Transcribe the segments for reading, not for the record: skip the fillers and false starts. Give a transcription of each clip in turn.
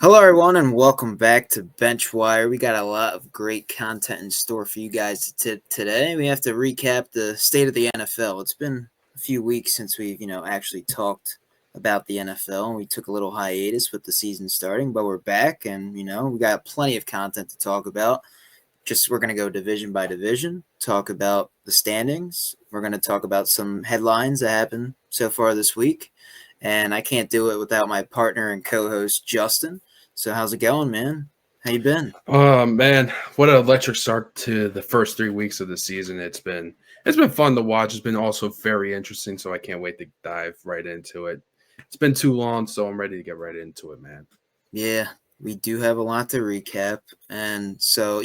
Hello, everyone, and welcome back to BenchWire. We got a lot of great content in store for you guys today. We have to recap the state of the NFL. It's been a few weeks since we've, actually talked about the NFL. We took a little hiatus with the season starting, but we're back, and we got plenty of content to talk about. We're going to go division by division, talk about the standings. We're going to talk about some headlines that happened so far this week, and I can't do it without my partner and co-host Justin. So how's it going, man? How you been? Oh man, what an electric start to the first 3 weeks of the season. It's been fun to watch. It's been also very interesting, so I can't wait to dive right into it. It's been too long, so I'm ready to get right into it, man. Yeah, we do have a lot to recap. And so,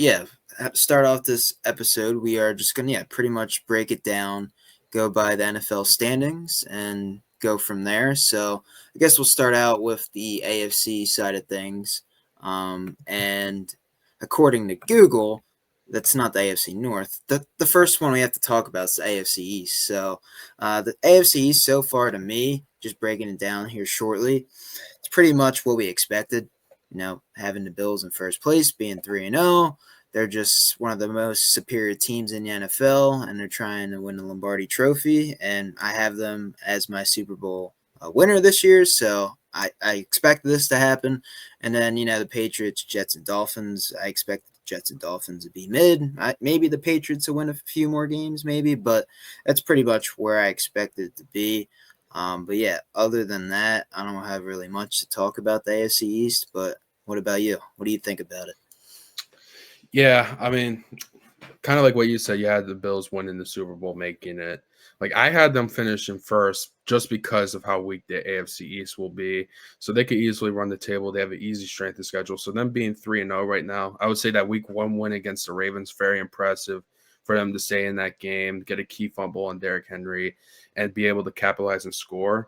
start off this episode, we are just going to, pretty much break it down, go by the NFL standings, and go from there. So, I guess we'll start out with the AFC side of things. And according to Google, that's not the AFC North. The first one we have to talk about is the AFC East. So, the AFC East so far to me, just breaking it down here shortly, it's pretty much what we expected. Having the Bills in first place, being 3-0. They're just one of the most superior teams in the NFL, and they're trying to win the Lombardi Trophy. And I have them as my Super Bowl winner this year, so I expect this to happen. And then, the Patriots, Jets, and Dolphins, I expect the Jets and Dolphins to be mid. Maybe the Patriots will win a few more games, maybe, but that's pretty much where I expect it to be. But yeah, other than that, I don't have really much to talk about the AFC East. But what about you? What do you think about it? Yeah, I mean, kind of like what you said, you had the Bills winning the Super Bowl, making it. Like I had them finishing first just because of how weak the AFC East will be. So they could easily run the table. They have an easy strength of schedule. So them being 3-0 right now, I would say that week one win against the Ravens, very impressive for them to stay in that game, get a key fumble on Derrick Henry, and be able to capitalize and score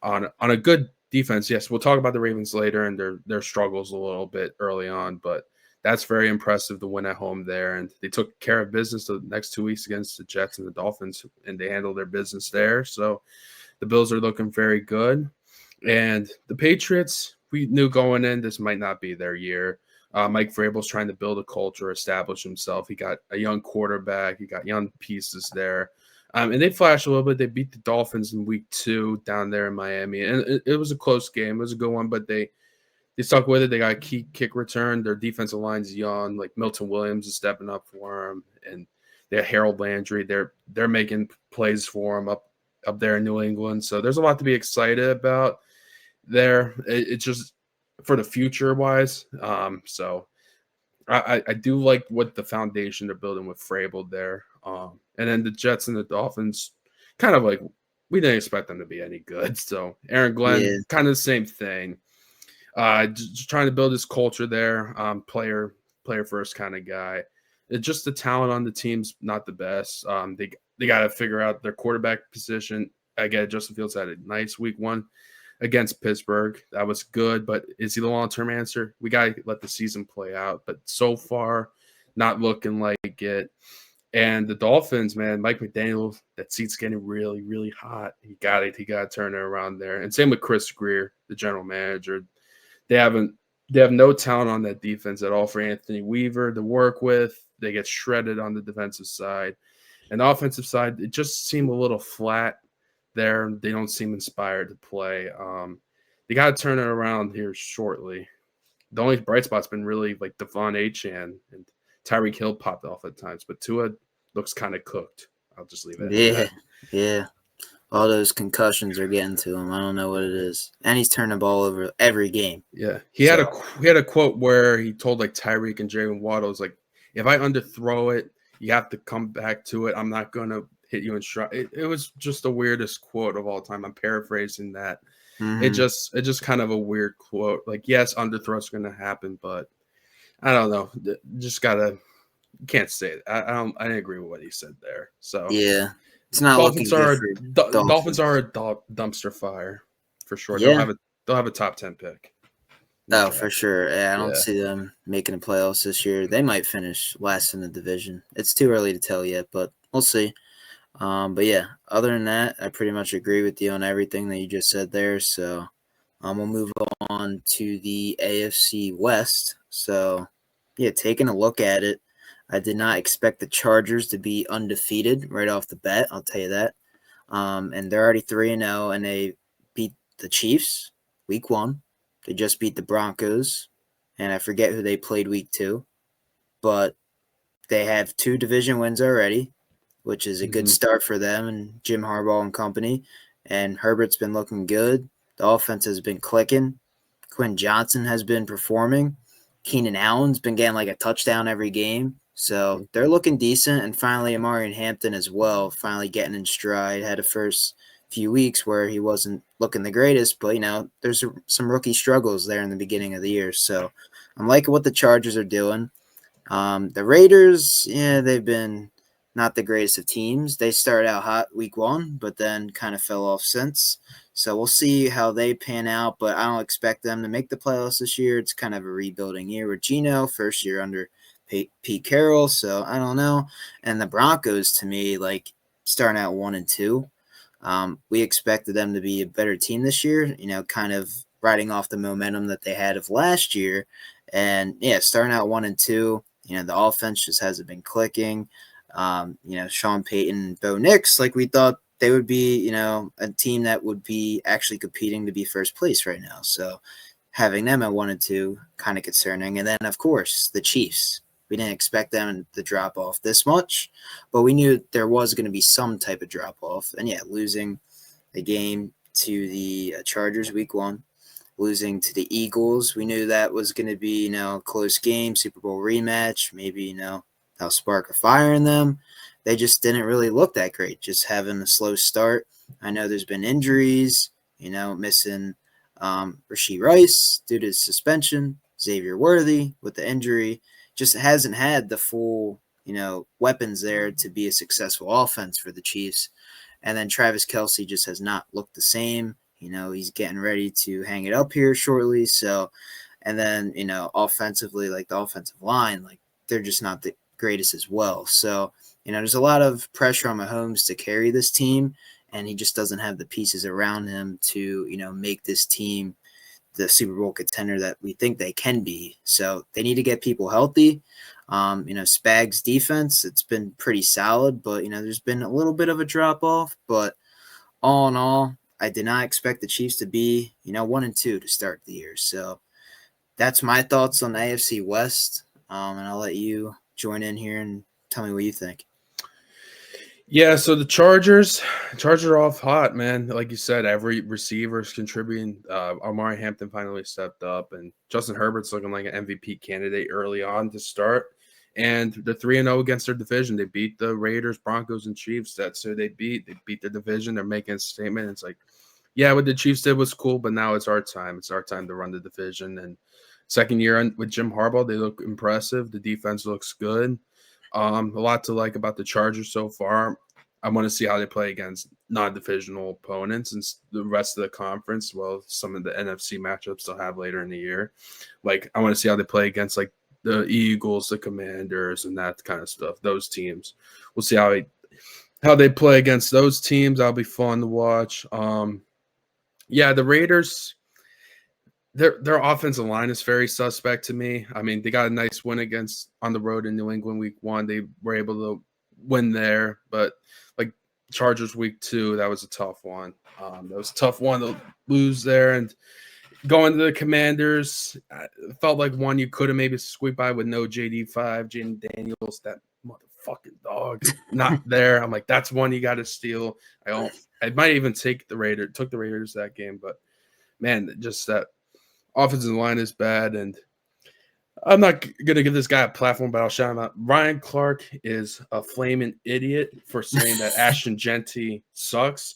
on a good defense. Yes, we'll talk about the Ravens later and their struggles a little bit early on, but that's very impressive to win at home there. And they took care of business the next 2 weeks against the Jets and the Dolphins, and they handled their business there. So the Bills are looking very good. And the Patriots, we knew going in this might not be their year. Mike Vrabel's trying to build a culture, establish himself. He got a young quarterback. He got young pieces there. And they flashed a little bit. They beat the Dolphins in week 2 down there in Miami. And it was a close game. It was a good one, but they stuck with it. They got a key kick return. Their defensive line's young. Like Milton Williams is stepping up for them, and they have Harold Landry. They're making plays for them up there in New England. So there's a lot to be excited about there. It's just for the future wise. So I do like what the foundation they're building with Vrabel there. And then the Jets and the Dolphins, kind of like we didn't expect them to be any good. So Aaron Glenn, Yeah, kind of the same thing. Just trying to build his culture there. Player first kind of guy. It's just the talent on the team's not the best. They got to figure out their quarterback position. Again, Justin Fields had a nice week 1 against Pittsburgh. That was good, but is he the long-term answer? We got to let the season play out. But so far, not looking like it. And the Dolphins, man, Mike McDaniel, that seat's getting really, really hot. He got it. He got to turn it around there. And same with Chris Greer, the general manager. They have no talent on that defense at all for Anthony Weaver to work with. They get shredded on the defensive side. And the offensive side, it just seemed a little flat there. They don't seem inspired to play. They got to turn it around here shortly. The only bright spot's been really like Devon Achane and Tyreek Hill popped off at times, but Tua looks kind of cooked. I'll just leave it at yeah, that. yeah. All those concussions are getting to him. I don't know what it is, and he's turning the ball over every game. Yeah, So he had a quote where he told like Tyreek and Jalen Waddle, was like, if I underthrow it, you have to come back to it. I'm not gonna hit you in stride. It was just the weirdest quote of all time. I'm paraphrasing that. mm-hmm. It just kind of a weird quote. Like, yes, underthrow's gonna happen, but I don't know. Just gotta can't say it. I didn't agree with what he said there. So Yeah, it's not looking good for Dolphins are Dolphins. a dumpster fire for sure. Yeah. They'll have a top 10 pick in the Oh, for draft. sure. Yeah, I don't Yeah. see them making the playoffs this year. They might finish last in the division. It's too early to tell yet, but we'll see. But yeah, other than that, I pretty much agree with you on everything that you just said there. So we'll move on to the AFC West. So, yeah, taking a look at it, I did not expect the Chargers to be undefeated right off the bat. I'll tell you that. And they're already 3-0, and they beat the Chiefs week 1. They just beat the Broncos, and I forget who they played week 2, but they have 2 division wins already, which is a good start for them and Jim Harbaugh and company. And Herbert's been looking good. The offense has been clicking. Quinn Johnson has been performing. Keenan Allen's been getting like a touchdown every game. So they're looking decent. And finally, Amari Hampton as well, finally getting in stride. Had a first few weeks where he wasn't looking the greatest, but, there's some rookie struggles there in the beginning of the year. So I'm liking what the Chargers are doing. The Raiders, yeah, they've been not the greatest of teams. They started out hot week 1, but then kind of fell off since. So we'll see how they pan out, but I don't expect them to make the playoffs this year. It's kind of a rebuilding year with Geno, first year under Pete Carroll, so I don't know. And the Broncos, to me, like starting out 1-2, we expected them to be a better team this year, kind of riding off the momentum that they had of last year. And yeah, starting out 1-2, the offense just hasn't been clicking. Sean Payton and Bo Nix, like we thought they would be, a team that would be actually competing to be first place right now. So having them at 1-2, kind of concerning. And then, of course, the Chiefs. We didn't expect them to drop off this much, but we knew there was going to be some type of drop off. And yeah, losing the game to the Chargers week 1, losing to the Eagles, we knew that was going to be, a close game, Super Bowl rematch. Maybe, that'll spark a fire in them. They just didn't really look that great, just having a slow start. I know there's been injuries, missing Rashee Rice due to suspension, Xavier Worthy with the injury, just hasn't had the full, weapons there to be a successful offense for the Chiefs. And then Travis Kelce just has not looked the same. He's getting ready to hang it up here shortly. So, and then, offensively, like the offensive line, like they're just not the greatest as well. So, there's a lot of pressure on Mahomes to carry this team, and he just doesn't have the pieces around him to, make this team the Super Bowl contender that we think they can be. So they need to get people healthy. Spags defense, it's been pretty solid, but, there's been a little bit of a drop off. But all in all, I did not expect the Chiefs to be, 1-2 to start the year. So that's my thoughts on the AFC West. And I'll let you join in here and tell me what you think. Yeah, so the Chargers are off hot, man. Like you said, every receiver is contributing. Amari Hampton finally stepped up, and Justin Herbert's looking like an MVP candidate early on to start. And they're 3-0 against their division. They beat the Raiders, Broncos, and Chiefs. That's who they beat. They beat the division. They're making a statement. It's like, yeah, what the Chiefs did was cool, but now it's our time. It's our time to run the division. And second year with Jim Harbaugh, they look impressive. The defense looks good. A lot to like about the Chargers so far. I want to see how they play against non-divisional opponents and the rest of the conference. Well, some of the NFC matchups they'll have later in the year. Like, I want to see how they play against like the Eagles, the Commanders, and that kind of stuff. Those teams. We'll see how they play against those teams. That'll be fun to watch. Yeah, the Raiders. Their offensive line is very suspect to me. I mean, they got a nice win on the road in New England week 1. They were able to win there, but like Chargers week 2, that was a tough one. That was a tough one to lose there. And going to the Commanders, it felt like one you could have maybe squeaked by with no JD5, Jaden Daniels, that motherfucking dog, not there. I'm like, that's one you got to steal. I might even took the Raiders that game, but man, just that offensive line is bad, and I'm not going to give this guy a platform, but I'll shout him out. Ryan Clark is a flaming idiot for saying that Ashton Genty sucks.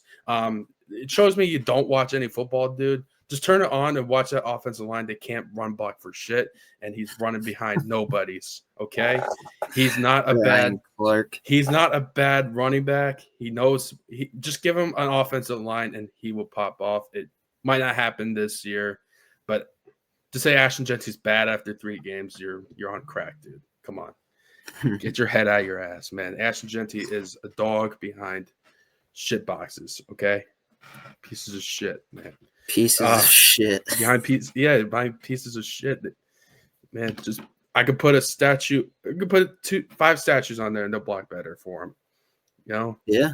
It shows me you don't watch any football, dude. Just turn it on and watch that offensive line. They can't run block for shit, and he's running behind nobodies. Okay, he's not a Ryan Clark. He's not a bad running back. He knows. Just give him an offensive line, and he will pop off. It might not happen this year, but to say Ashton Genty's bad after 3 games, you're on crack, dude. Come on. Get your head out of your ass, man. Ashton Genty is a dog behind shit boxes, okay? Pieces of shit, man. Pieces of shit. Behind pieces of shit. Man, just I could put 5 statues on there and they'll block better for him. You know? Yeah.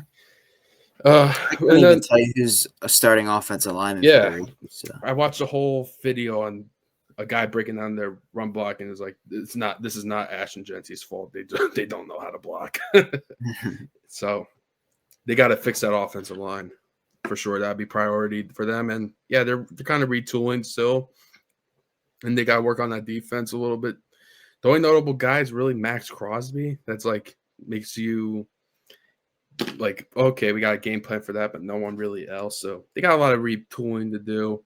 I couldn't And even then tell you who's a starting offensive lineman for the yeah, Ravens. So. I watched a whole video on a guy breaking down their run block and is like, this is not Ashton Genty's fault. They don't know how to block. So they got to fix that offensive line for sure. That'd be priority for them. And yeah, they're kind of retooling still, and they got to work on that defense a little bit. The only notable guy is really Max Crosby. That's like makes you like, okay, we got a game plan for that, but no one really else. So they got a lot of retooling to do.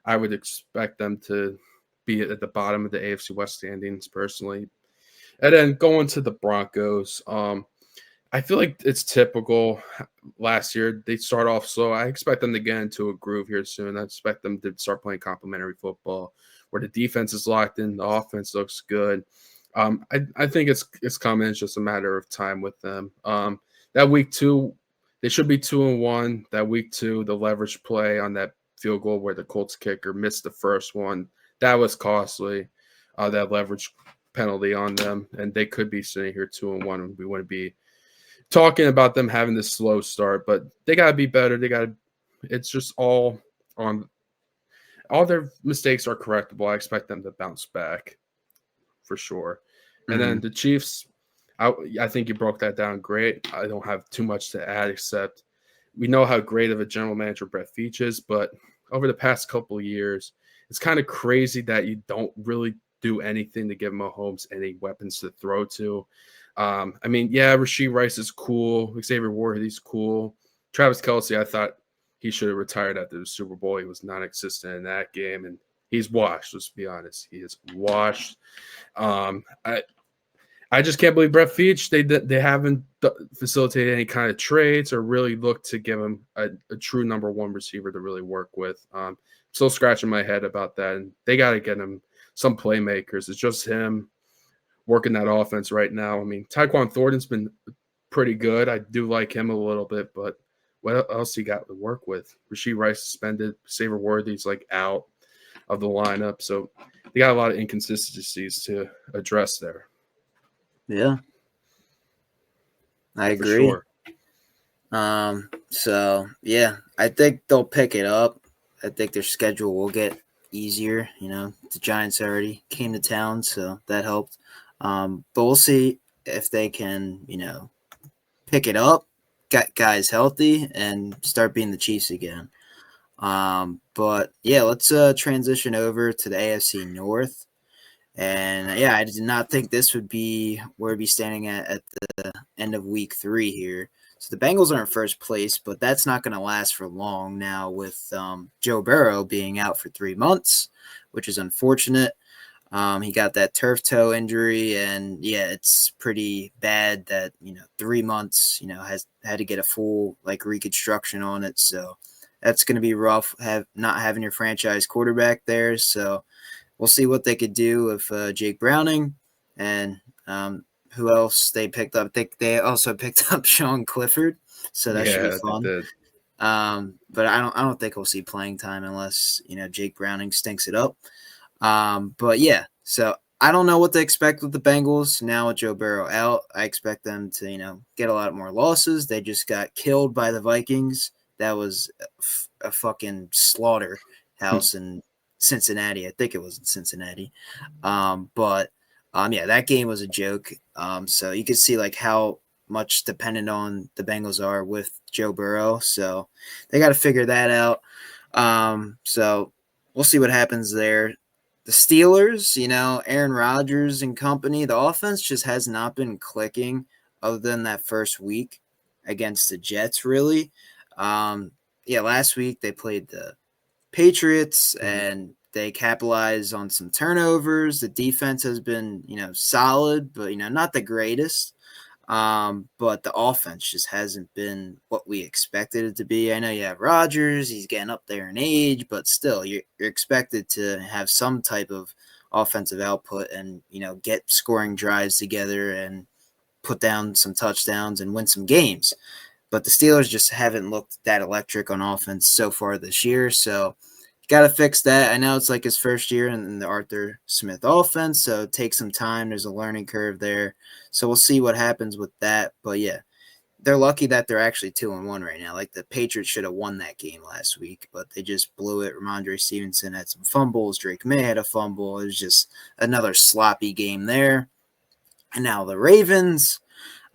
I would expect them to be at the bottom of the AFC West standings personally. And then going to the Broncos, I feel like it's typical. Last year, they start off slow. I expect them to get into a groove here soon. I expect them to start playing complementary football where the defense is locked in, the offense looks good. I think it's coming. It's just a matter of time with them. That week 2, they should be 2-1. That week 2, the leverage play on that field goal where the Colts kicker missed the first one, that was costly. That leverage penalty on them, and they could be sitting here 2-1, and we wouldn't be talking about them having this slow start, but they got to be better. It's just all their mistakes are correctable. I expect them to bounce back for sure. And then the Chiefs, I think you broke that down great. I don't have too much to add except we know how great of a general manager Brett Veach is, but over the past couple of years, it's kind of crazy that you don't really do anything to give Mahomes any weapons to throw to. I mean, yeah, Rashee Rice is cool. Xavier Worthy's cool. Travis Kelce, I thought he should have retired after the Super Bowl. He was non-existent in that game, and he's washed. Let's be honest, he is washed. I just can't believe Brett Veach. They haven't facilitated any kind of trades or really looked to give him a true number 1 receiver to really work with. Still scratching my head about that, and they got to get him some playmakers. It's just him working that offense right now. I mean, Tyquan Thornton's been pretty good. I do like him a little bit, but what else he got to work with? Rashee Rice suspended. Xavier Worthy's like out of the lineup. So they got a lot of inconsistencies to address there. Yeah. I agree. For sure. So yeah, I think they'll pick it up. I think their schedule will get easier. You know, the Giants already came to town, so that helped. But we'll see if they can, pick it up, get guys healthy, and start being the Chiefs again. But yeah, let's transition over to the AFC North. And yeah, I did not think this would be where we'd be standing at the end of week 3 here. So the Bengals are in first place, but that's not going to last for long now with Joe Burrow being out for 3 months, which is unfortunate. He got that turf toe injury, and yeah, it's pretty bad that 3 months has had to get a full reconstruction on it. So that's going to be rough. Not having your franchise quarterback there. So we'll see what they could do with Jake Browning and who else they picked up. I think they also picked up Sean Clifford, so that should be fun. They did. But I don't think we'll see playing time unless Jake Browning stinks it up. But yeah, so I don't know what to expect with the Bengals now with Joe Burrow out. I expect them to get a lot more losses. They just got killed by the Vikings. That was a fucking slaughterhouse in Cincinnati. I think it was in Cincinnati. But yeah, that game was a joke. So you can see how much dependent on the Bengals are with Joe Burrow. So they got to figure that out. So we'll see what happens there. The Steelers, Aaron Rodgers and company, the offense just has not been clicking other than that first week against the Jets, really. Yeah, last week they played the Patriots and they capitalized on some turnovers. The defense has been, solid, but, not the greatest. But the offense just hasn't been what we expected it to be. I know you have Rodgers, he's getting up there in age, but still you're expected to have some type of offensive output and, get scoring drives together and put down some touchdowns and win some games. but the Steelers just haven't looked that electric on offense so far this year. So got to fix that. I know it's like his first year in the Arthur Smith offense, so it takes some time. There's a learning curve there. So we'll see what happens with that. But yeah, they're lucky that they're actually 2-1 right now. Like the Patriots should have won that game last week, but they just blew it. Ramondre Stevenson had some fumbles. Drake May had a fumble. It was just another sloppy game there. And now the Ravens,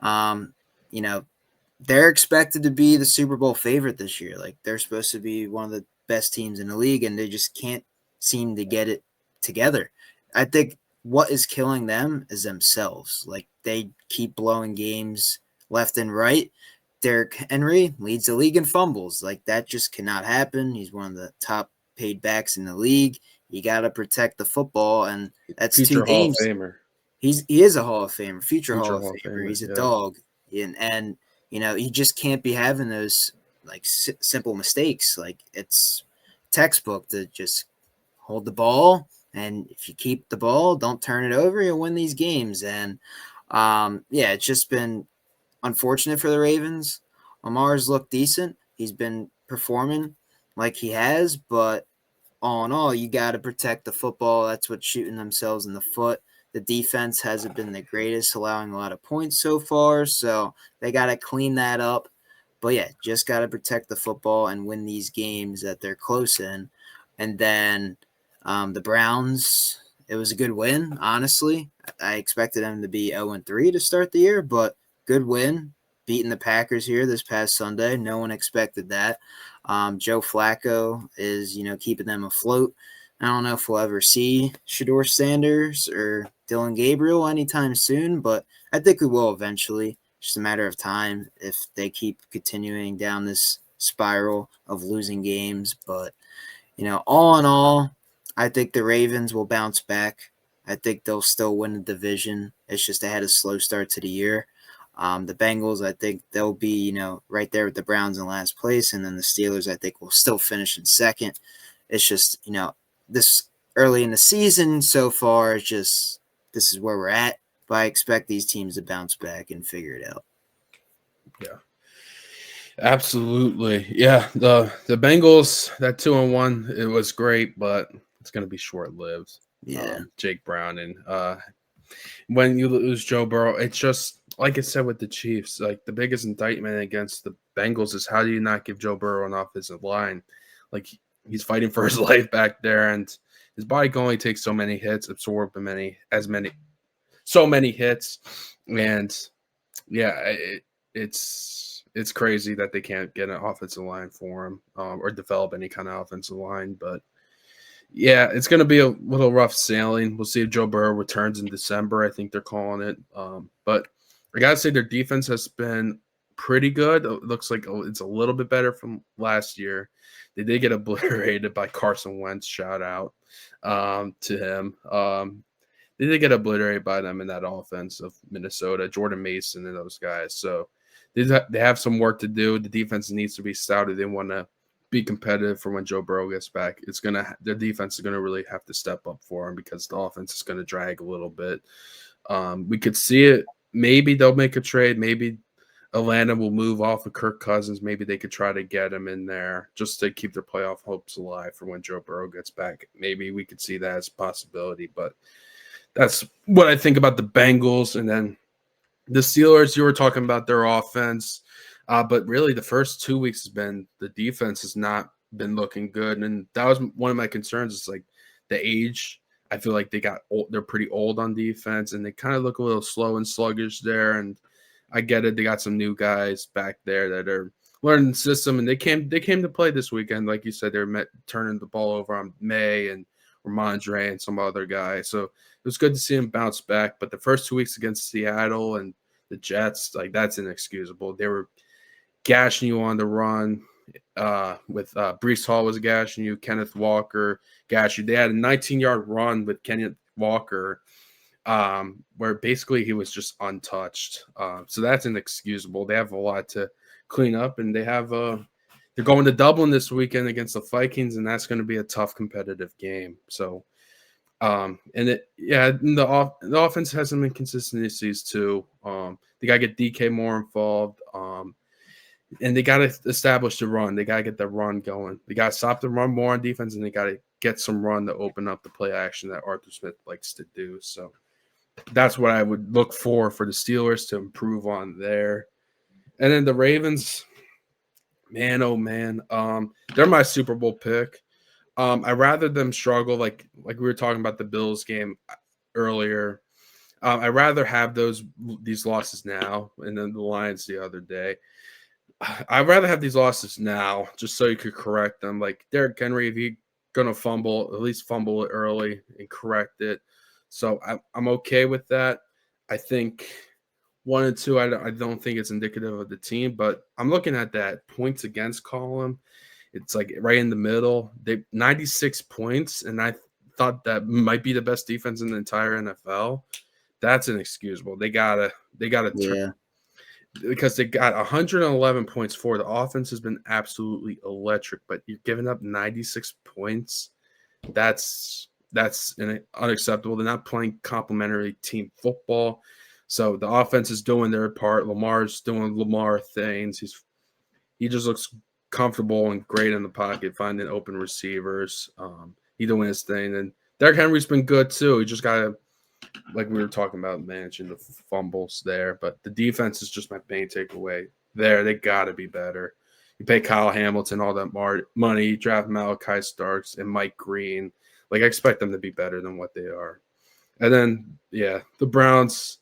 um, you know, they're expected to be the Super Bowl favorite this year. Like they're supposed to be one of the best teams in the league, and they just can't seem to get it together. I think what is killing them is themselves. Like they keep blowing games left and right. Derrick Henry leads the league in fumbles. Like that just cannot happen. He's one of the top paid backs in the league. You got to protect the football, and that's two Future Hall of games. Famer. He is a Hall of Famer, future Hall Future of Hall of Famer. Famer. He's a Yeah. dog, and he just can't be having those like simple mistakes. Like it's textbook to just hold the ball, and if you keep the ball, don't turn it over, you'll win these games. And yeah, it's just been unfortunate for the Ravens. Lamar's looked decent. He's been performing like he has, but all in all, you got to protect the football. That's what's shooting themselves in the foot. The defense hasn't been the greatest, allowing a lot of points so far. So they got to clean that up. But yeah, just got to protect the football and win these games that they're close in. And then the Browns, it was a good win, honestly. I expected them to be 0-3 to start the year, but good win. Beating the Packers here this past Sunday. No one expected that. Joe Flacco is, keeping them afloat. I don't know if we'll ever see Shador Sanders or Dylan Gabriel anytime soon, but I think we will eventually. Just a matter of time if they keep continuing down this spiral of losing games. But, all in all, I think the Ravens will bounce back. I think they'll still win the division. It's just they had a slow start to the year. The Bengals, I think they'll be, right there with the Browns in last place. And then the Steelers, I think, will still finish in second. It's just, this early in the season so far, it's just this is where we're at. But I expect these teams to bounce back and figure it out. Yeah. Absolutely. Yeah. The Bengals, that 2-1, it was great, but it's gonna be short lived. Yeah. Jake Brown and when you lose Joe Burrow, it's just like I said with the Chiefs, like the biggest indictment against the Bengals is how do you not give Joe Burrow an offensive line? Like he's fighting for his life back there, and his body can only take so many hits, absorb so many hits, and yeah, it's crazy that they can't get an offensive line for him or develop any kind of offensive line, but yeah, it's going to be a little rough sailing. We'll see if Joe Burrow returns in December. I think they're calling it. But I got to say their defense has been pretty good. It looks like it's a little bit better from last year. They did get obliterated by Carson Wentz. Shout out to him. They did get obliterated by them in that offense of Minnesota, Jordan Mason and those guys. So they have some work to do. The defense needs to be stouter. They want to be competitive for when Joe Burrow gets back. Their defense is gonna really have to step up for him because the offense is gonna drag a little bit. We could see it. Maybe they'll make a trade. Maybe Atlanta will move off of Kirk Cousins. Maybe they could try to get him in there just to keep their playoff hopes alive for when Joe Burrow gets back. Maybe we could see that as a possibility, but that's what I think about the Bengals. And then the Steelers, you were talking about their offense. But really, the first 2 weeks has been the defense has not been looking good, and that was one of my concerns. Is like the age. I feel like they're pretty old on defense, and they kind of look a little slow and sluggish there. And I get it; they got some new guys back there that are learning the system, and they came to play this weekend. Like you said, they're turning the ball over on May and Ramondre and some other guy. So it was good to see him bounce back. But the first 2 weeks against Seattle and the Jets, like that's inexcusable. They were gashing you on the run with Brees Hall was gashing you, Kenneth Walker gashing you. They had a 19-yard run with Kenneth Walker where basically he was just untouched. So that's inexcusable. They have a lot to clean up, and they're going to Dublin this weekend against the Vikings, and that's going to be a tough competitive game. So the offense has some inconsistencies too. They got to get DK more involved. and they got to establish the run. They got to get the run going. They got to stop the run more on defense, and they got to get some run to open up the play action that Arthur Smith likes to do. So that's what I would look for the Steelers to improve on there. And then the Ravens, man, oh man, they're my Super Bowl pick. I rather them struggle, like we were talking about the Bills game earlier. I rather have these losses now, and then the Lions the other day. I'd rather have these losses now, just so you could correct them. Like Derrick Henry, if he's gonna fumble, at least fumble it early and correct it. So I'm okay with that. I think 1 and 2, I don't think it's indicative of the team, but I'm looking at that points against column. It's like right in the middle. They 96 points, and I thought that might be the best defense in the entire NFL. That's inexcusable. They gotta Yeah. because they got 111 points for. The offense has been absolutely electric, but you're giving up 96 points. That's unacceptable. They're not playing complementary team football. So the offense is doing their part. Lamar's doing Lamar things. He just looks comfortable and great in the pocket, finding open receivers. He doing his thing. And Derrick Henry's been good too. He just got to, like we were talking about, managing the fumbles there. But the defense is just my main takeaway there. They got to be better. You pay Kyle Hamilton all that money, you draft Malachi Starks and Mike Green. Like, I expect them to be better than what they are. And then, yeah, the Browns,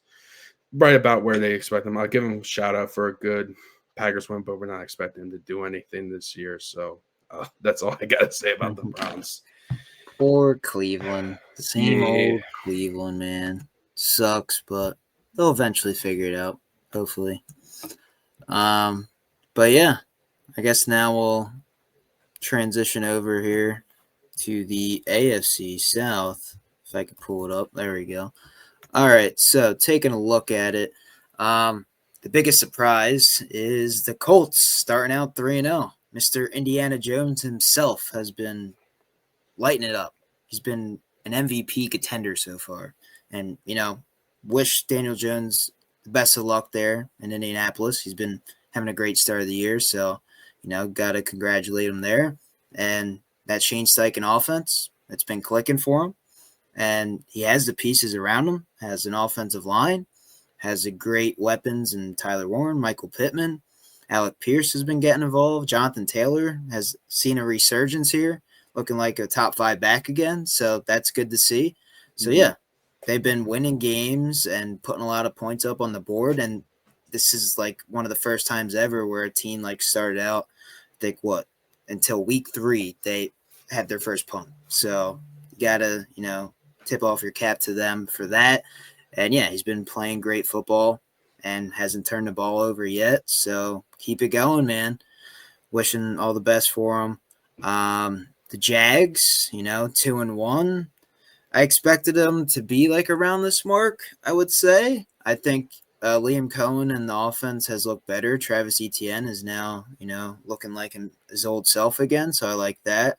right about where they expect them. I'll give them a shout out for a good Packers win, but we're not expecting them to do anything this year. So that's all I got to say about the Browns. Poor Cleveland. Same old Cleveland, man. Sucks, but they'll eventually figure it out, hopefully. But yeah, I guess now we'll transition over here to the AFC South. If I could pull it up. There we go. All right, so taking a look at it, the biggest surprise is the Colts starting out 3-0. Mr. Indiana Jones himself has been lighting it up. He's been an MVP contender so far. And, wish Daniel Jones the best of luck there in Indianapolis. He's been having a great start of the year. So, got to congratulate him there. And that Shane Steichen offense, it's been clicking for him. And he has the pieces around him, has an offensive line, has a great weapons in Tyler Warren, Michael Pittman. Alec Pierce has been getting involved. Jonathan Taylor has seen a resurgence here, looking like a top 5 back again. So that's good to see. So, yeah, they've been winning games and putting a lot of points up on the board. And this is like one of the first times ever where a team like started out, I think until week 3, they had their first punt. So you got to, tip off your cap to them for that. And yeah, he's been playing great football and hasn't turned the ball over yet. So keep it going, man. Wishing all the best for him. The Jags, 2-1. I expected them to be like around this mark, I would say. I think Liam Cohen and the offense has looked better. Travis Etienne is now, looking like his old self again. So I like that.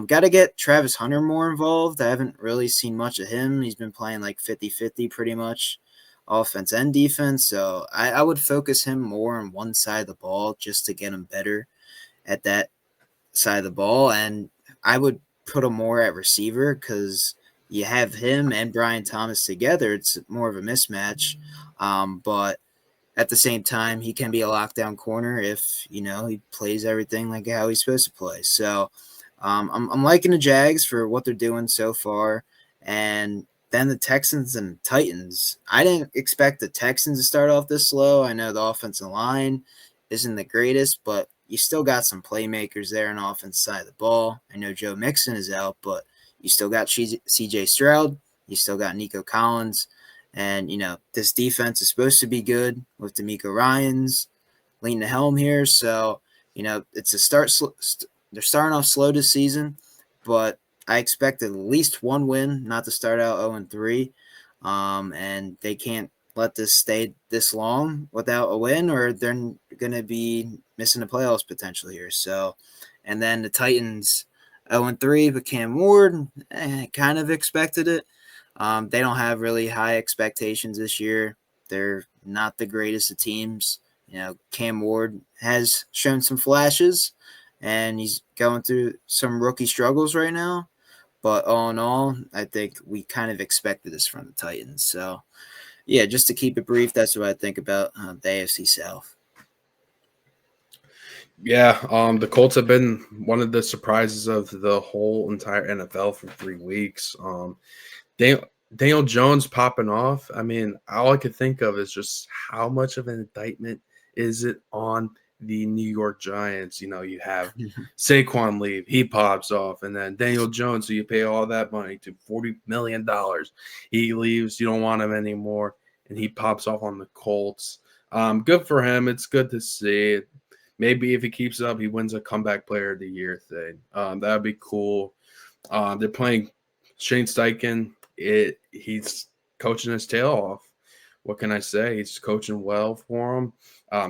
Got to get Travis Hunter more involved. I haven't really seen much of him. He's been playing like 50-50 pretty much, offense and defense. So I would focus him more on one side of the ball just to get him better at that side of the ball. And I would put him more at receiver because you have him and Brian Thomas together. It's more of a mismatch. But at the same time, he can be a lockdown corner if, he plays everything like how he's supposed to play. So I'm liking the Jags for what they're doing so far. And then the Texans and Titans. I didn't expect the Texans to start off this slow. I know the offensive line isn't the greatest, but you still got some playmakers there on the offensive side of the ball. I know Joe Mixon is out, but you still got C.J. Stroud. You still got Nico Collins. And, this defense is supposed to be good with D'Amico Ryans leading the helm here. So, it's a start. They're starting off slow this season, but I expect at least one win, not to start out 0-3. And they can't let this stay this long without a win, or they're going to be missing the playoffs potentially here. So, and then the Titans 0-3, but Cam Ward, kind of expected it. They don't have really high expectations this year. They're not the greatest of teams. Cam Ward has shown some flashes, and he's going through some rookie struggles right now. But all in all, I think we kind of expected this from the Titans. So, yeah, just to keep it brief, that's what I think about the AFC South. Yeah, the Colts have been one of the surprises of the whole entire NFL for 3 weeks. Daniel Jones popping off. I mean, all I could think of is just how much of an indictment is it on the New York Giants? You have Saquon leave, he pops off, and then Daniel Jones, who you pay all that money to, $40 million, he leaves. You don't want him anymore, and he pops off on the Colts. Good for him. It's good to see. Maybe if he keeps up, he wins a comeback player of the year thing. That would be cool. They're playing Shane Steichen. He's coaching his tail off. What can I say? He's coaching well for him.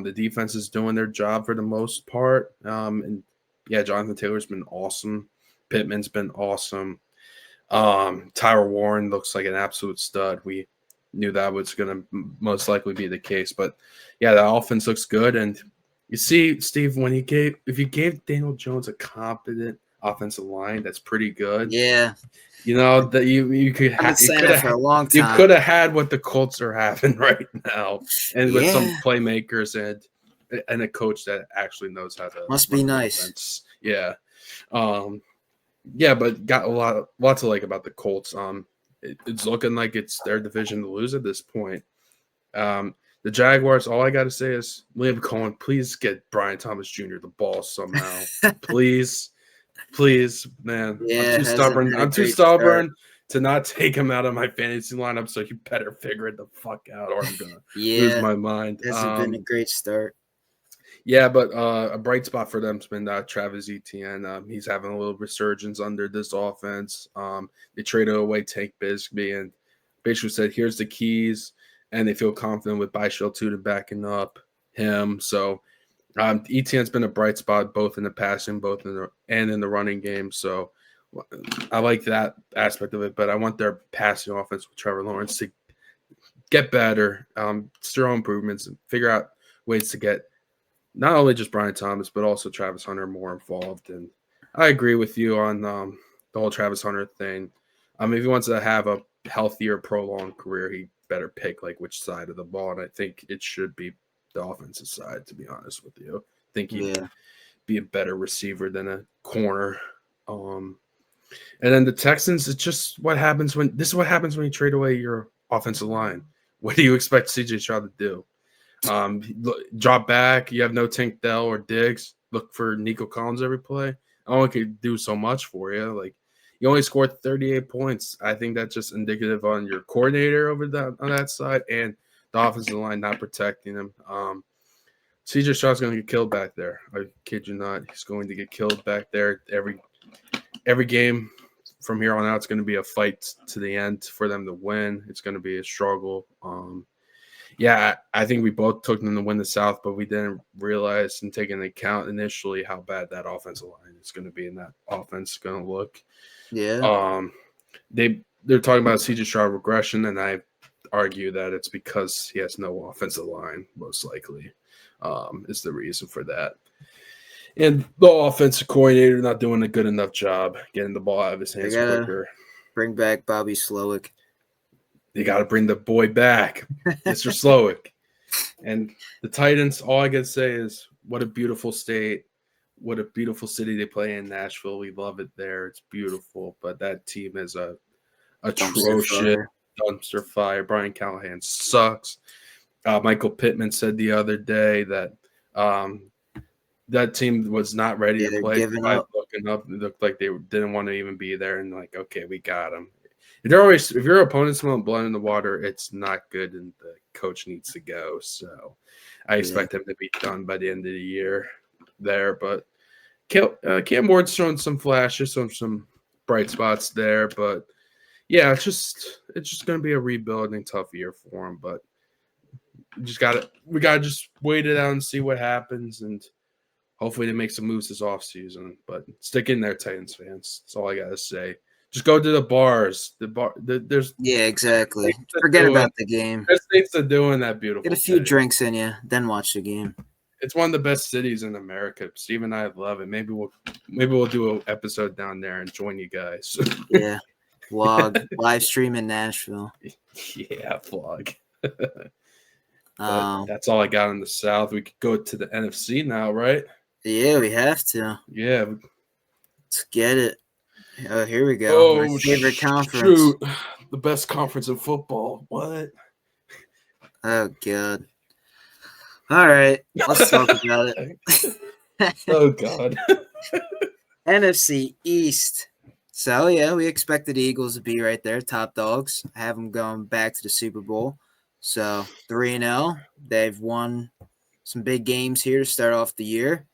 The defense is doing their job for the most part. And yeah, Jonathan Taylor's been awesome. Pittman's been awesome. Tyler Warren looks like an absolute stud. We knew that was going to most likely be the case, but yeah, the offense looks good. And you see, Steve, if you gave Daniel Jones a competent offensive line, that's pretty good. Yeah, That you could I've been saying that for a long you time. could have had what the Colts are having right now, and with some Yeah, playmakers and a coach that actually knows how to must run be the nice. offense. Yeah, yeah, but got a lot to like about the Colts. It's looking like it's their division to lose at this point. The Jaguars, all I got to say is, Liam Cohen, please get Brian Thomas Jr. the ball somehow. Please, man. Yeah, I'm too hasn't stubborn. had a I'm too great start. stubborn to not take him out of my fantasy lineup, so you better figure it the fuck out or I'm going to lose Yeah, my mind. hasn't been a great start. Yeah, but a bright spot for them has been Travis Etienne. He's having a little resurgence under this offense. They traded away Tank Bigsby and basically said, "Here's the keys," and they feel confident with Byshell Tuda backing up him. So Etienne's been a bright spot both in the passing, and in the running game. So I like that aspect of it. But I want their passing offense with Trevor Lawrence to get better, still improvements, and figure out ways to get not only just Brian Thomas, but also Travis Hunter more involved. And I agree with you on the whole Travis Hunter thing. If he wants to have a healthier, prolonged career, he better pick like which side of the ball. And I think it should be the offensive side, to be honest with you. I think he'd be a better receiver than a corner. And then the Texans, it's just what happens when you trade away your offensive line. What do you expect CJ Stroud to do? Drop back. You have no Tank Dell or Diggs. Look for Nico Collins every play. I only could do so much for you. Like you only scored 38 points. I think that's just indicative on your coordinator on that side and the offensive line not protecting him. CJ Stroud's going to get killed back there. I kid you not. He's going to get killed back there every game from here on out. It's going to be a fight to the end for them to win. It's going to be a struggle. Yeah, I think we both took them to win the South, but we didn't realize and take into account initially how bad that offensive line is going to be and that offense is going to look. Yeah. They're talking about CJ Stroud regression, and I argue that it's because he has no offensive line, most likely, is the reason for that. And the offensive coordinator not doing a good enough job getting the ball out of his hands quicker. Bring back Bobby Slowick. They got to bring the boy back, Mr. Slowick. And the Titans, all I can say is what a beautiful state, what a beautiful city they play in, Nashville. We love it there. It's beautiful. But that team is a atrocious dumpster fire. Brian Callahan sucks. Michael Pittman said the other day that that team was not ready to play. Looking up, it looked like they didn't want to even be there. And like, okay, we got them. If your opponent's smelling blood in the water, it's not good, and the coach needs to go. So I expect him to be done by the end of the year there. But Cam Ward's showing some flashes, some bright spots there. But yeah, it's just going to be a rebuilding tough year for him. But we gotta just wait it out and see what happens, and hopefully they make some moves this offseason. But stick in there, Titans fans. That's all I gotta say. Just go to the bars. There's Yeah, exactly. states that Forget doing about the game. there's states that doing that Get a beautiful few thing. drinks in you, then watch the game. It's one of the best cities in America. Steve and I love it. Maybe we'll do an episode down there and join you guys. Yeah. Vlog, live stream in Nashville. Yeah, vlog. But Um, that's all I got in the South. We could go to the NFC now, right? yeah, we have to. Yeah. Let's get it. Oh, here we go. My Oh favorite conference. shoot, the best conference in football. What? Oh, God. All right, let's talk about it. Oh God. NFC East. So, yeah, we expected the Eagles to be right there, top dogs. I have them going back to the Super Bowl. So, 3-0. They've won some big games here to start off the year.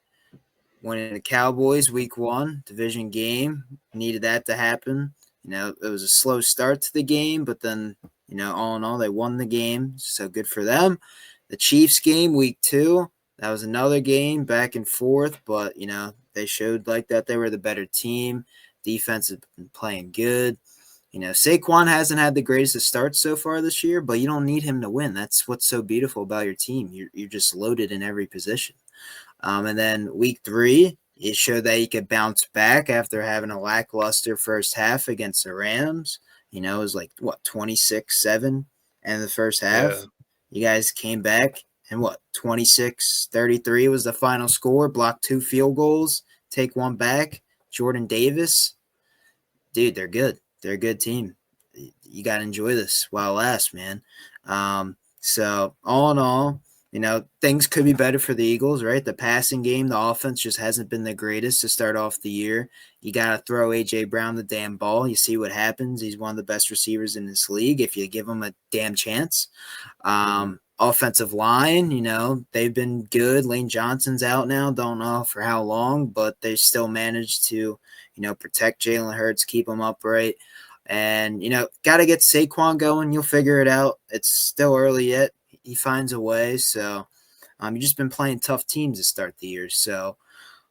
Winning the Cowboys week 1, division game. Needed that to happen. It was a slow start to the game, but then, all in all, they won the game. So good for them. The Chiefs game week 2, that was another game back and forth, but, they showed like that they were the better team. Defense has been playing good. Saquon hasn't had the greatest of starts so far this year, but you don't need him to win. That's what's so beautiful about your team. You're just loaded in every position. And then week 3, it showed that he could bounce back after having a lackluster first half against the Rams. It was like, 26-7 in the first half. Yeah. You guys came back and 26-33 was the final score. Blocked 2 field goals, take 1 back. Jordan Davis, dude, they're good. They're a good team. You got to enjoy this while it lasts, man. So all in all, things could be better for the Eagles, right? The passing game, the offense just hasn't been the greatest to start off the year. You got to throw A.J. Brown the damn ball. You see what happens. He's one of the best receivers in this league if you give him a damn chance. Offensive line, they've been good. Lane Johnson's out now. Don't know for how long, but they still managed to, protect Jalen Hurts, keep him upright. And, got to get Saquon going. You'll figure it out. It's still early yet. He finds a way. So you've just been playing tough teams to start the year. So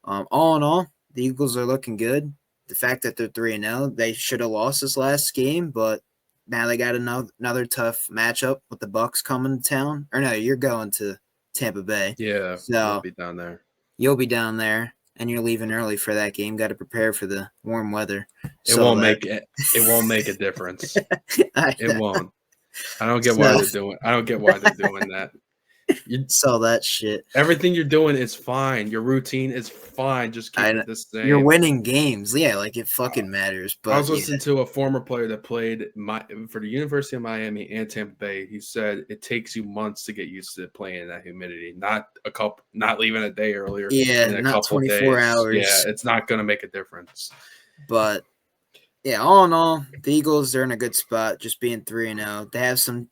all in all, the Eagles are looking good. The fact that they're 3-0, they should have lost this last game, but now they got another tough matchup with the Bucs coming to town. Or no, you're going to Tampa Bay. Yeah, we'll So be down there. you'll be down there, and you're leaving early for that game. Got to prepare for the warm weather. It won't make a difference. It won't. I don't get why they're doing. I don't get why they're doing that. You saw that shit. Everything you're doing is fine. Your routine is fine. Just keep it the same. You're winning games. Yeah, like it fucking matters. But I was listening to a former player that played for the University of Miami and Tampa Bay. He said it takes you months to get used to playing in that humidity. Not leaving a day earlier. Yeah, in a not couple 24 days. hours. Yeah, it's not going to make a difference. But yeah, all in all, the Eagles are in a good spot, just being 3-0. They have some,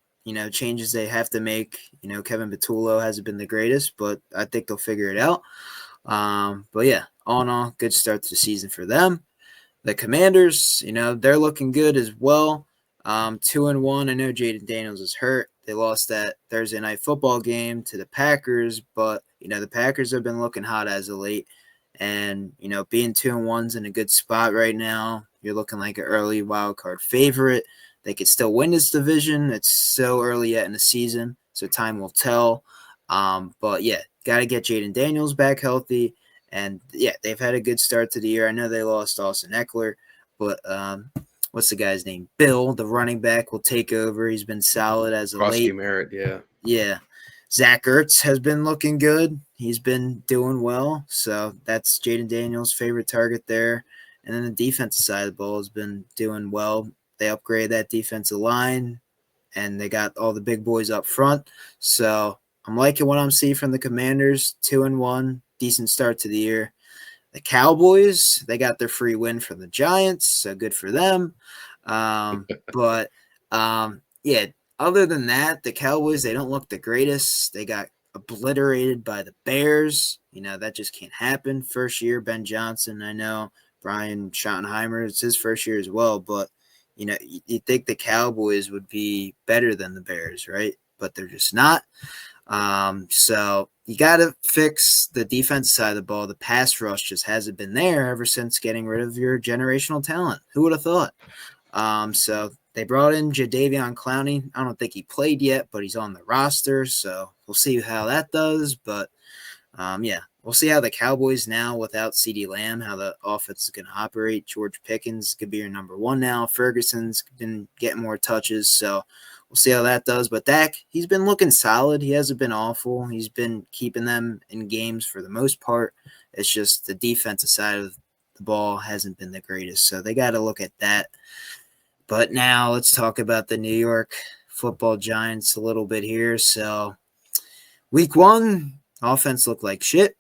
changes they have to make. Kevin Patullo hasn't been the greatest, but I think they'll figure it out. But yeah, all in all, good start to the season for them. The Commanders, they're looking good as well. 2-1. I know Jaden Daniels is hurt. They lost that Thursday night football game to the Packers, but the Packers have been looking hot as of late. And being 2-1's in a good spot right now. You're looking like an early wild card favorite. They could still win this division. It's so early yet in the season, so time will tell. But yeah, got to get Jaden Daniels back healthy. And yeah, they've had a good start to the year. I know they lost Austin Eckler, but what's the guy's name? Bill, the running back, will take over. He's been solid as of late. Merritt, yeah. Yeah. Zach Ertz has been looking good. He's been doing well. So that's Jaden Daniels' favorite target there. And then the defensive side of the ball has been doing well. They upgraded that defensive line, and they got all the big boys up front. So I'm liking what I'm seeing from the Commanders. 2-1, decent start to the year. The Cowboys, they got their free win from the Giants, so good for them. But yeah, other than that, the Cowboys, they don't look the greatest. They got obliterated by the Bears. That just can't happen. First year, Ben Johnson, I know. Brian Schottenheimer, it's his first year as well. But, you think the Cowboys would be better than the Bears, right? But they're just not. So you got to fix the defense side of the ball. The pass rush just hasn't been there ever since getting rid of your generational talent. Who would have thought? So they brought in Jadeveon Clowney. I don't think he played yet, but he's on the roster. So we'll see how that does. But yeah, we'll see how the Cowboys now without CeeDee Lamb, how the offense is going to operate. George Pickens could be your number one now. Ferguson's been getting more touches. So we'll see how that does. But Dak, he's been looking solid. He hasn't been awful. He's been keeping them in games for the most part. It's just the defensive side of the ball hasn't been the greatest. So they got to look at that. But now let's talk about the New York football Giants a little bit here. So week one, offense looked like shit.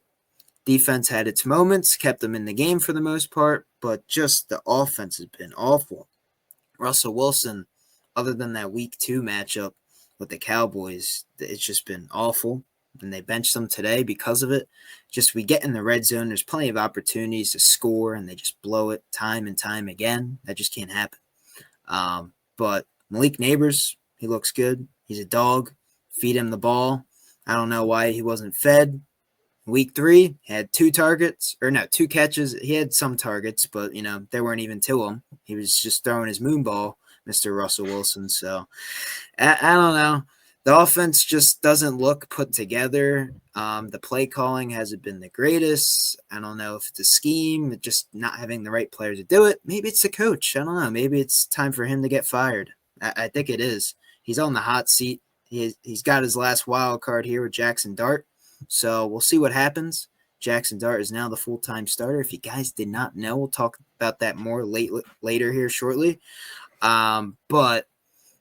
Defense had its moments, kept them in the game for the most part, but just the offense has been awful. Russell Wilson, other than that week two matchup with the Cowboys, it's just been awful. And they benched them today because of it. Just we get in the red zone, there's plenty of opportunities to score, and they just blow it time and time again. That just can't happen. But Malik Neighbors, he looks good. He's a dog. Feed him the ball. I don't know why he wasn't fed. Week three, had two catches. He had some targets, but, there weren't even to him. He was just throwing his moon ball, Mr. Russell Wilson. So, I don't know. The offense just doesn't look put together. The play calling hasn't been the greatest. I don't know if it's a scheme, just not having the right players to do it. Maybe it's the coach. I don't know. Maybe it's time for him to get fired. I think it is. He's on the hot seat. He's got his last wild card here with Jackson Dart. So we'll see what happens. Jackson Dart is now the full-time starter. If you guys did not know, we'll talk about that more later here shortly. But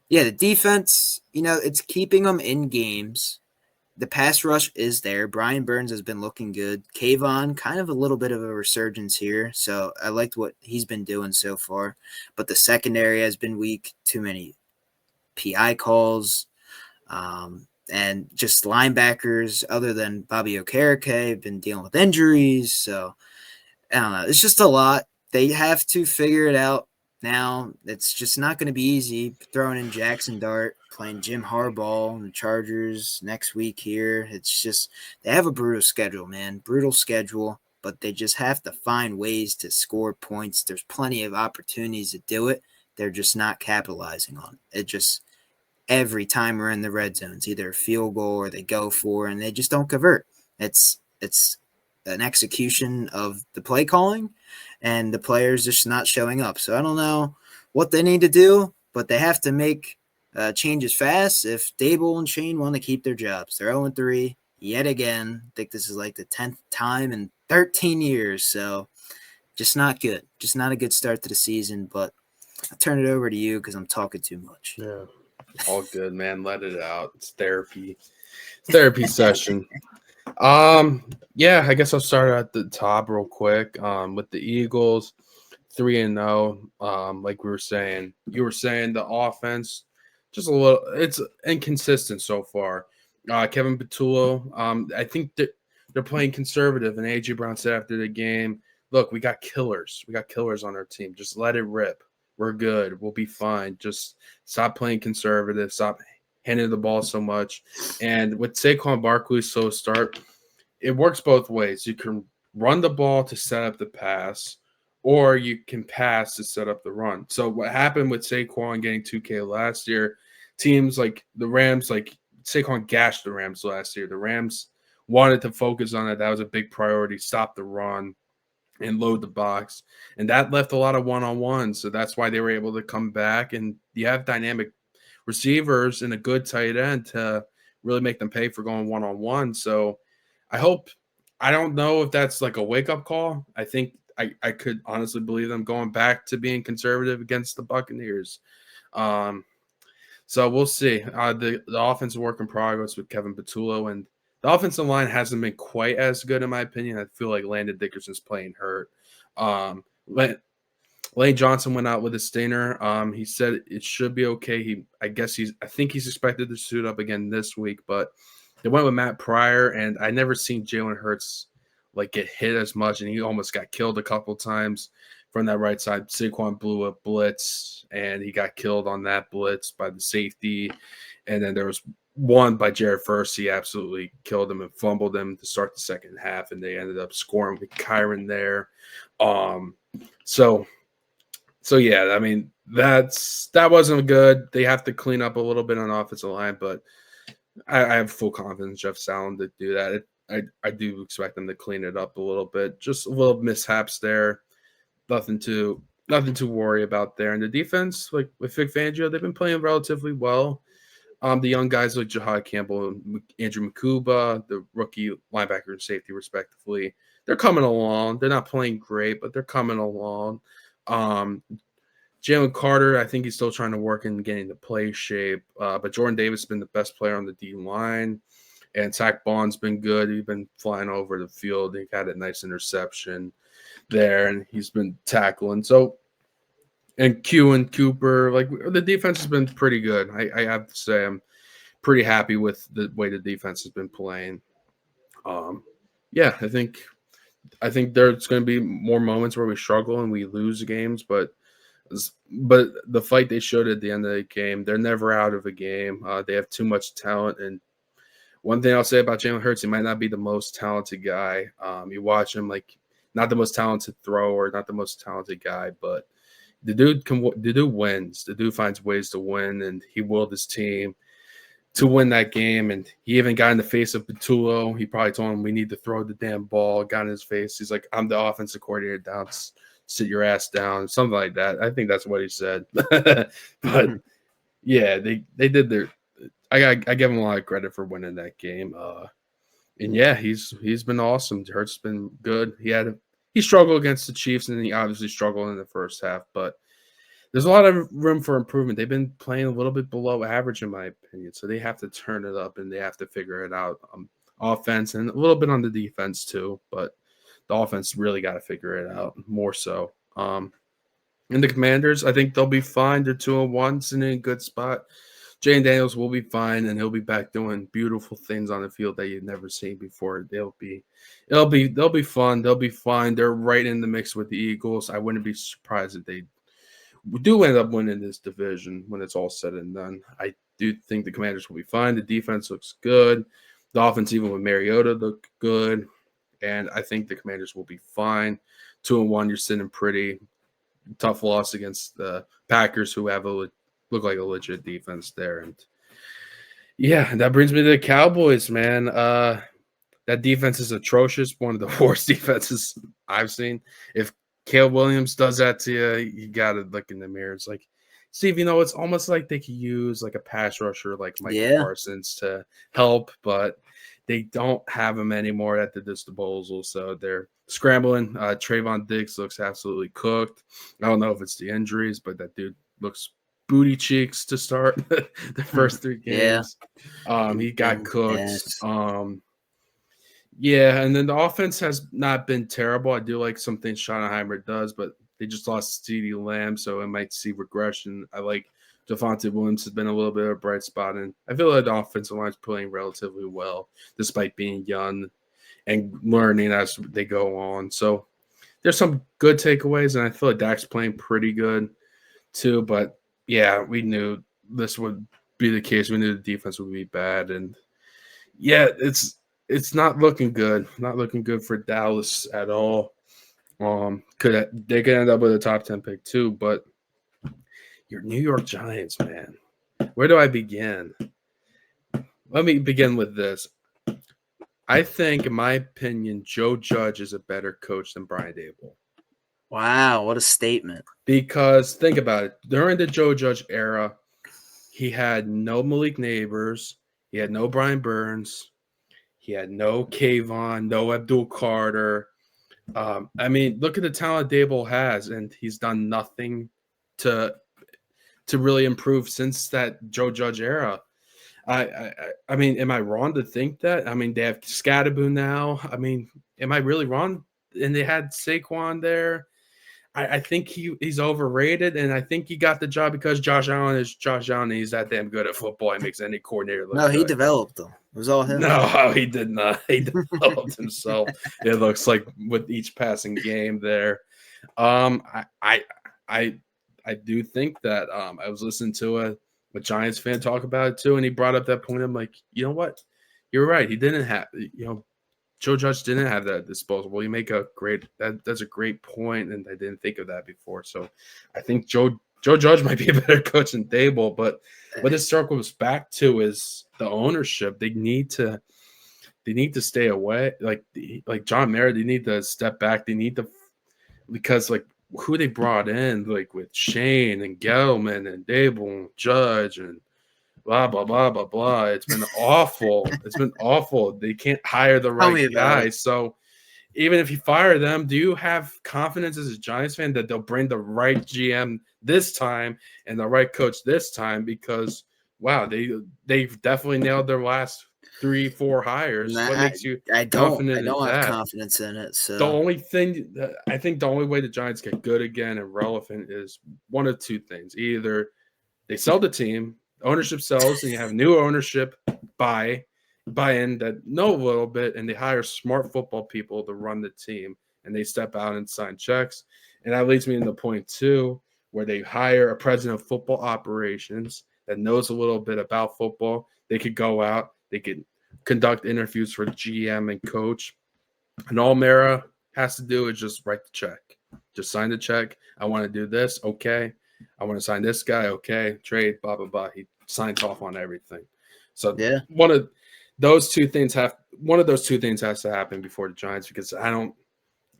yeah, the defense, it's keeping them in games. The pass rush is there. Brian Burns has been looking good. Kayvon, kind of a little bit of a resurgence here. So I liked what he's been doing so far. But the secondary has been weak. Too many PI calls. And just linebackers, other than Bobby Okereke, have been dealing with injuries. So I don't know. It's just a lot. They have to figure it out now. It's just not going to be easy. Throwing in Jackson Dart, playing Jim Harbaugh and the Chargers next week here. It's just they have a brutal schedule, man. Brutal schedule, but they just have to find ways to score points. There's plenty of opportunities to do it. They're just not capitalizing on it. It just every time we're in the red zone, it's either a field goal or they go for, and they just don't convert. It's an execution of the play calling, and the players just not showing up. So I don't know what they need to do, but they have to make changes fast if Dable and Shane want to keep their jobs. They're 0-3 yet again. I think this is like the 10th time in 13 years. So just not good. Just not a good start to the season, but I'll turn it over to you because I'm talking too much. Yeah. All good, man. Let it out. It's therapy. Therapy session. Yeah, I guess I'll start at the top real quick. With the Eagles, 3-0. Like we were saying, you were saying the offense just a little. It's inconsistent so far. Kevin Patullo. I think that they're playing conservative, and AJ Brown said after the game, "Look, we got killers. We got killers on our team. Just let it rip. We're good. We'll be fine. Just stop playing conservative. Stop handing the ball so much." And with Saquon Barkley's slow start, it works both ways. You can run the ball to set up the pass, or you can pass to set up the run. So what happened with Saquon getting 2K last year, teams like the Rams, like Saquon gashed the Rams last year. The Rams wanted to focus on it. That was a big priority. Stop the run and load the box. And that left a lot of one-on-ones. So that's why they were able to come back. And you have dynamic receivers and a good tight end to really make them pay for going one-on-one. So I don't know if that's like a wake-up call. I think I could honestly believe them going back to being conservative against the Buccaneers. So we'll see. The offensive work in progress with Kevin Patullo, and the offensive line hasn't been quite as good in my opinion. I feel like Landon Dickerson's playing hurt. Lane Johnson went out with a stinger. He said it should be okay. I think he's expected to suit up again this week, but they went with Matt Pryor, and I never seen Jalen Hurts like get hit as much, and he almost got killed a couple times from that right side. Saquon blew a blitz, and he got killed on that blitz by the safety. And then there was one by Jared First. He absolutely killed him and fumbled him to start the second half, and they ended up scoring with Kyron there. Um, so yeah, I mean that wasn't good. They have to clean up a little bit on offensive line, but I have full confidence Jeff Salem to do that. I do expect them to clean it up a little bit. Just a little mishaps there. Nothing to worry about there. And the defense, like with Vic Fangio, they've been playing relatively well. The young guys like Jahad Campbell and Andrew Makuba, the rookie linebacker and safety, respectively, they're coming along. They're not playing great, but they're coming along. Jalen Carter, I think he's still trying to work in getting the play shape. But Jordan Davis has been the best player on the D line. And Zach Bond's been good. He's been flying over the field. He had a nice interception there, and he's been tackling. So, and Q and Cooper, like the defense has been pretty good. I have to say I'm pretty happy with the way the defense has been playing. Yeah, I think there's going to be more moments where we struggle and we lose games, but the fight they showed at the end of the game, they're never out of a game. They have too much talent, and one thing I'll say about Jalen Hurts, he might not be the most talented guy. You watch him, like not the most talented thrower, not the most talented guy, but the dude wins. The dude finds ways to win, and he willed his team to win that game. And he even got in the face of Petulo. He probably told him we need to throw the damn ball. Got in his face. He's like, "I'm the offensive coordinator. Down, sit your ass down," something like that. I think that's what he said. But yeah, they did their. I give him a lot of credit for winning that game. And yeah, he's been awesome. Hurts been good. He struggled against the Chiefs, and he obviously struggled in the first half. But there's a lot of room for improvement. They've been playing a little bit below average, in my opinion. So they have to turn it up, and they have to figure it out. Offense and a little bit on the defense too, but the offense really got to figure it out more so. And the Commanders, I think they'll be fine. They're 2-1, sitting in a good spot. Jane Daniels will be fine, and he'll be back doing beautiful things on the field that you've never seen before. They'll be fun. They'll be fine. They're right in the mix with the Eagles. I wouldn't be surprised if they do end up winning this division when it's all said and done. I do think the Commanders will be fine. The defense looks good. The offense, even with Mariota, look good, and I think the Commanders will be fine. 2-1, you're sitting pretty. Tough loss against the Packers, who have look like a legit defense there. And yeah, that brings me to the Cowboys, man. That defense is atrocious. One of the worst defenses I've seen. If Caleb Williams does that to you, you got to look in the mirror. It's like, Steve, it's almost like they could use like a pass rusher like Micah Parsons to help, but they don't have him anymore at the disposal. So they're scrambling. Trayvon Diggs looks absolutely cooked. I don't know if it's the injuries, but that dude looks booty cheeks to start the first 3 games. He got cooked. Yes. Yeah, and then the offense has not been terrible. I do like some things Schottenheimer does, but they just lost CeeDee Lamb, so I might see regression. I like Javonte Williams has been a little bit of a bright spot, and I feel like the offensive line is playing relatively well, despite being young and learning as they go on. So there's some good takeaways, and I feel like Dak's playing pretty good too. But yeah, we knew this would be the case. We knew the defense would be bad, and yeah, it's not looking good. Not looking good for Dallas at all. They could end up with a top 10 pick too, but your New York Giants, man. Where do I begin? Let me begin with this. I think, in my opinion, Joe Judge is a better coach than Brian Daboll. Wow, what a statement. Because think about it. During the Joe Judge era, he had no Malik Neighbors. He had no Brian Burns. He had no Kayvon, no Abdul Carter. I mean, look at the talent Daboll has, and he's done nothing to really improve since that Joe Judge era. I mean, am I wrong to think that? I mean, they have Scatterboon now. I mean, am I really wrong? And they had Saquon there. I think he's overrated, and I think he got the job because Josh Allen is Josh Allen. And he's that damn good at football. He makes any coordinator look good. No, he developed them. It was all him. No, he did not. He developed himself. It looks like with each passing game there. I do think that I was listening to a Giants fan talk about it too, and he brought up that point. I'm like, you know what? You're right. He didn't have, Joe Judge didn't have that disposable. You make that's a great point, and I didn't think of that before. So I think Joe Judge might be a better coach than Dable, but what this circles back to is the ownership. They need to stay away. Like John Mara, they need to step back. They need to, because like who they brought in, like with Shane and Gelman and Dable and Judge and blah blah blah blah blah. It's been awful. It's been awful. They can't hire the Tell me right about guy. it. So even if you fire them, do you have confidence as a Giants fan that they'll bring the right GM this time and the right coach this time? Because wow, they've definitely nailed their last 3-4 hires. What makes you I don't confident in have that? confidence in it. The So only thing I think the only way the Giants get good again and relevant is one of two things: either they sell the team, ownership sells, and you have new ownership buy in that know a little bit, and they hire smart football people to run the team, and they step out and sign checks. And that leads me into point two, where they hire a president of football operations that knows a little bit about football. They could go out, they could conduct interviews for GM and coach, and all Mara has to do is just write the check. Just sign the check. I want to do this. Okay. I want to sign this guy. Okay. Trade, blah, blah, blah. He signs off on everything. So yeah, one of those two things has to happen before the Giants, because I don't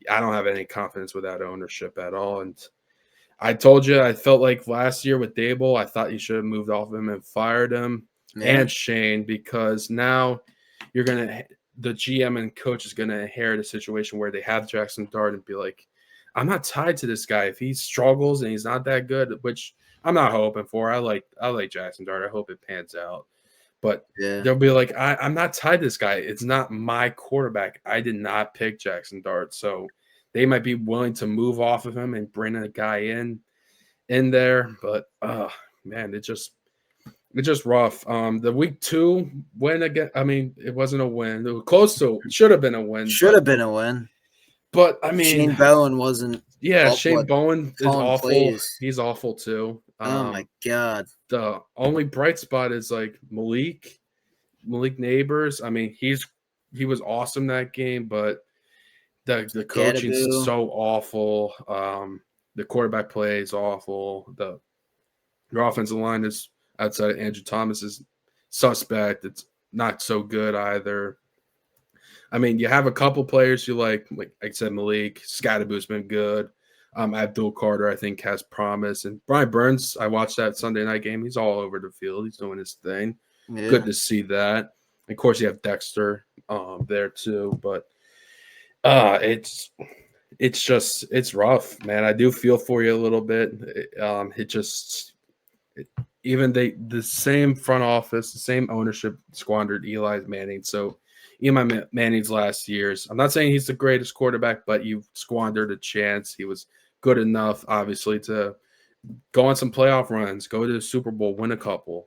have any confidence with that ownership at all. And I told you, I felt like last year with Dable, I thought you should have moved off him and fired him yeah, and Shane, because now the GM and coach is gonna inherit a situation where they have Jackson Dart and be like, I'm not tied to this guy. If he struggles and he's not that good, which I'm not hoping for. I like Jackson Dart. I hope it pans out. But yeah, they'll be like, I'm not tied to this guy. It's not my quarterback. I did not pick Jackson Dart. So they might be willing to move off of him and bring a guy in there. But man, it's just rough. The week 2 win again. I mean, it wasn't a win. It was close to. It should have been a win. should have been a win. But I Shane mean, Bowen wasn't yeah, Shane Bowen is calling awful. plays. He's awful too. Oh my god. The only bright spot is like Malik Neighbors. I mean, he was awesome that game, but the coaching's Gadaboo. so awful. The quarterback play is awful. Your offensive line is, outside of Andrew Thomas, is suspect. It's not so good either. I mean, you have a couple players you like I said, Malik Scadaboo's been good. Abdul Carter, I think, has promise, and Brian Burns. I watched that Sunday night game. He's all over the field. He's doing his thing. Yeah. Good to see that. Of course, you have Dexter there too, but it's rough, man. I do feel for you a little bit. Even the same front office, the same ownership squandered Eli Manning. So Eli Manning's last years, I'm not saying he's the greatest quarterback, but you squandered a chance. He was good enough, obviously, to go on some playoff runs, go to the Super Bowl, win a couple.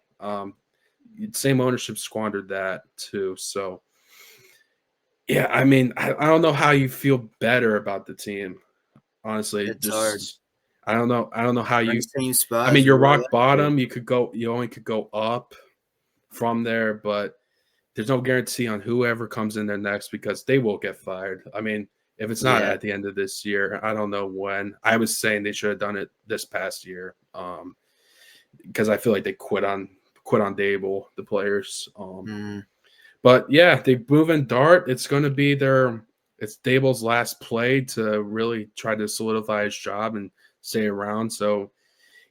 Same ownership squandered that too. So yeah, I mean, I don't know how you feel better about the team. Honestly, It's hard. I don't know. I don't know how We're in you. the same spot I mean, as we you're were rock last year. bottom. You only could go up from there, but there's no guarantee on whoever comes in there next, because they will get fired. I mean, if it's not Yeah. at the end of this year, I don't know when. I was saying they should have done it this past year, because I feel like they quit on Dable, the players. But yeah, they move in Dart. It's going to be it's Dable's last play to really try to solidify his job and stay around. So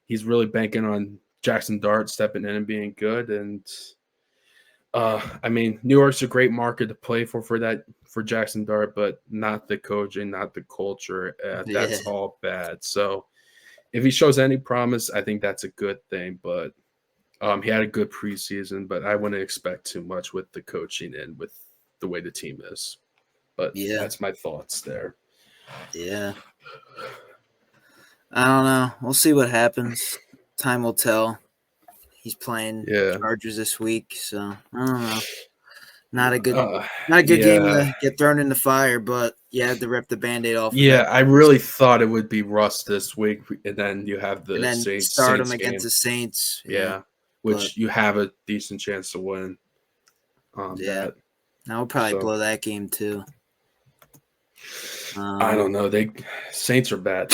he's really banking on Jackson Dart stepping in and being good. And I mean, New York's a great market to play for Jackson Dart, but not the coaching, not the culture. Yeah. That's all bad. So if he shows any promise, I think that's a good thing. But he had a good preseason, but I wouldn't expect too much with the coaching and with the way the team is. But Yeah. that's my thoughts there. Yeah. I don't know. We'll see what happens. Time will tell. He's playing Chargers this week, so I don't know. Not a good game to get thrown in the fire, but you had to rip the Band-Aid off. Yeah, I really thought it would be Russ this week, and then you have the and then Saints start him game against the Saints. Yeah. but which you have a decent chance to win yeah, that. I will probably So blow that game too. I don't know. Saints are bad.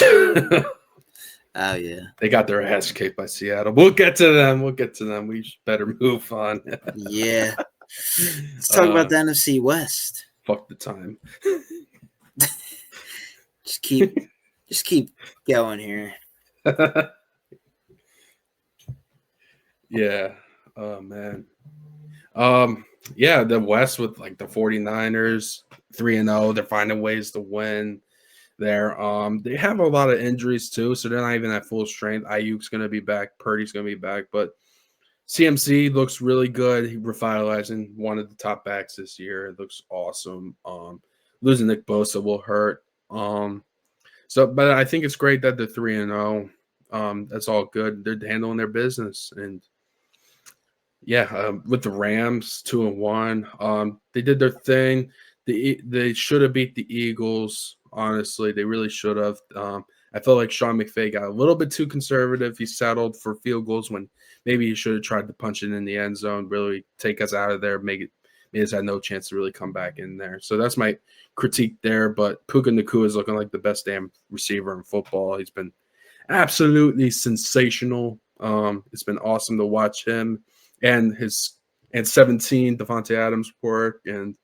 Oh yeah, They got their ass kicked by Seattle. We'll get to them. We better move on. yeah. Let's talk about the NFC West. Fuck the time. Just keep going here. Yeah. Oh man. Yeah, the West with like the 49ers 3-0, they're finding ways to win there. They have a lot of injuries too, so they're not even at full strength. Ayuk's going to be back, Purdy's going to be back, but CMC looks really good. He revitalizing one of the top backs this year. It looks awesome. Losing Nick Bosa will hurt. But I think it's great that they're 3-0. That's all good. They're handling their business, and yeah, with the Rams 2-1, they did their thing. They should have beat the Eagles. Honestly, they really should have. I felt like Sean McVay got a little bit too conservative. He settled for field goals when maybe he should have tried to punch it in the end zone, really take us out of there, make us had no chance to really come back in there. So that's my critique there. But Puka Nacua is looking like the best damn receiver in football. He's been absolutely sensational. It's been awesome to watch him and 17 Devontae Adams work, and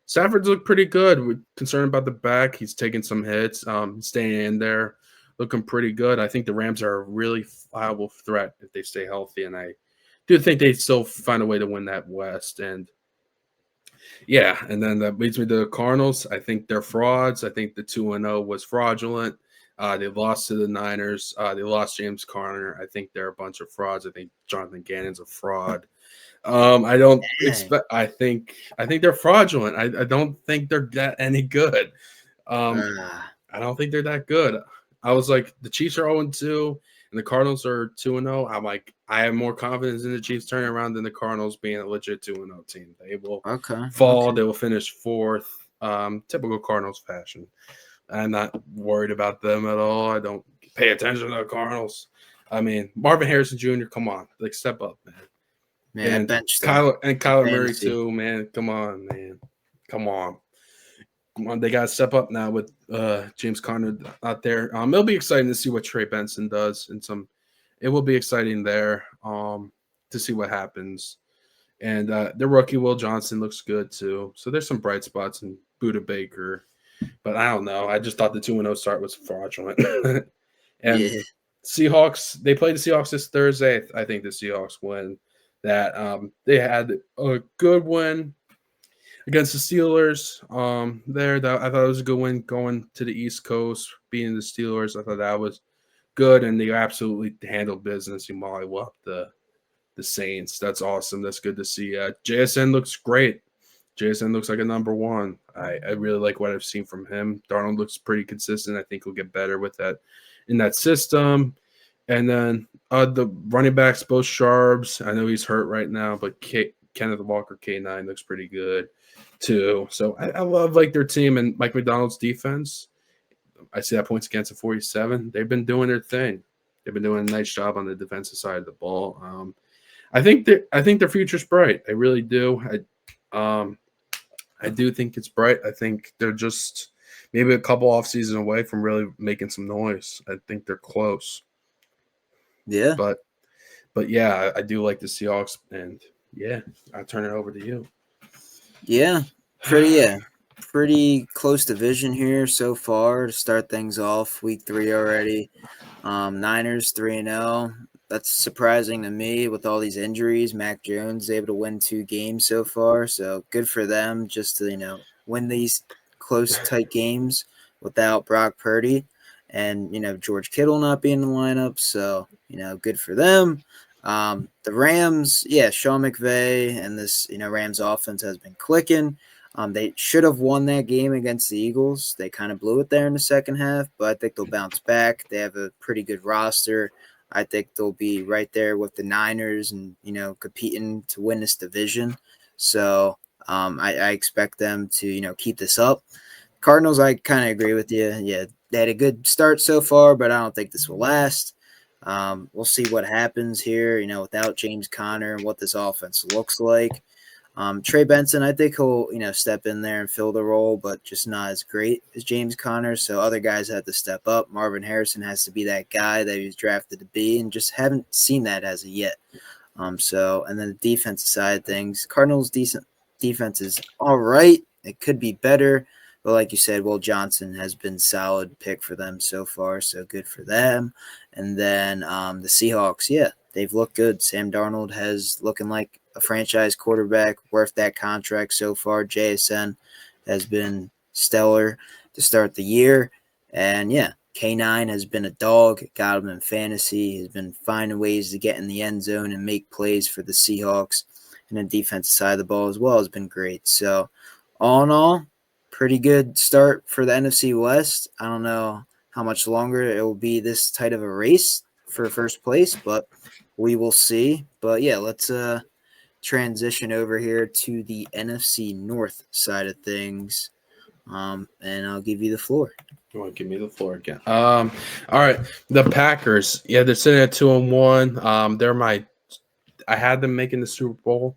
Stafford's looked pretty good. We're concerned about the back. He's taking some hits, staying in there, looking pretty good. I think the Rams are a really viable threat if they stay healthy, and I do think they still find a way to win that West. And yeah, and then that leads me to the Cardinals. I think they're frauds. I think the 2-0 was fraudulent. They lost to the Niners. They lost James Conner. I think they're a bunch of frauds. I think Jonathan Gannon's a fraud. I don't expect. I think they're fraudulent. I don't think they're that any good. I don't think they're that good. I was like, the Chiefs are 0-2 and the Cardinals are 2-0. I'm like, I have more confidence in the Chiefs turning around than the Cardinals being a legit 2-0 team. They will fall. Okay. They will finish fourth. Typical Cardinals fashion. I'm not worried about them at all. I don't pay attention to the Cardinals. I mean, Marvin Harrison Jr., come on, like step up, man. Man, And I benched Kyler Murray fantasy. too, man. Come on, man. Come on. They got to step up now with James Conner out there. It'll be exciting to see what Trey Benson does, and it will be exciting there to see what happens. And the rookie Will Johnson looks good too. So there's some bright spots in Buda Baker, but I don't know. I just thought the 2-0 start was fraudulent. And Yeah. Seahawks, they played the Seahawks this Thursday. I think the Seahawks win that. They had a good win against the Steelers. I thought it was a good win going to the East Coast, beating the Steelers. I thought that was good, and they absolutely handled business. You mollywopped the Saints. That's awesome. That's good to see. JSN looks great. JSN looks like a number one. I really like what I've seen from him. Darnold looks pretty consistent. I think he'll get better with that in that system. And then the running backs, both Sharps. I know he's hurt right now, but Kenneth Walker K9 looks pretty good too. So I love like their team and Mike McDonald's defense. I see that points against a 47. They've been doing their thing. They've been doing a nice job on the defensive side of the ball. I think their future's bright. I really do. I do think it's bright. I think they're just maybe a couple off season away from really making some noise. I think they're close. Yeah. But yeah, I do like the Seahawks, and yeah, I'll turn it over to you. Yeah. Pretty close division here so far to start things off. Week 3 already. Niners 3-0. That's surprising to me with all these injuries. Mac Jones is able to win 2 games so far, so good for them just to win these close tight games without Brock Purdy and George Kittle not being in the lineup. So good for them. The Rams, Sean McVay and this Rams offense has been clicking. They should have won that game against the Eagles. They kind of blew it there in the second half, but I think they'll bounce back. They have a pretty good roster. I think they'll be right there with the Niners and, competing to win this division. So I expect them to, keep this up. Cardinals, I kind of agree with you. Yeah, they had a good start so far, but I don't think this will last. We'll see what happens here, without James Conner and what this offense looks like. Trey Benson, I think he'll, step in there and fill the role, but just not as great as James Conner. So other guys have to step up. Marvin Harrison has to be that guy that he was drafted to be, and just haven't seen that as of yet. And then the defensive side of things, Cardinals' decent defense is all right. It could be better, but like you said, Will Johnson has been solid pick for them so far, so good for them. And then the Seahawks, yeah, they've looked good. Sam Darnold has looking like a franchise quarterback, worth that contract so far. JSN has been stellar to start the year, and yeah, K9 has been a dog, got him in fantasy. He's been finding ways to get in the end zone and make plays for the Seahawks. And the defensive side of the ball as well has been great. So, all in all, pretty good start for the NFC West. I don't know how much longer it will be this tight of a race for first place, but we will see. But yeah, let's transition over here to the NFC North side of things. And I'll give you the floor. You want to give me the floor again? All right. The Packers. Yeah, they're sitting at 2-1. I had them making the Super Bowl.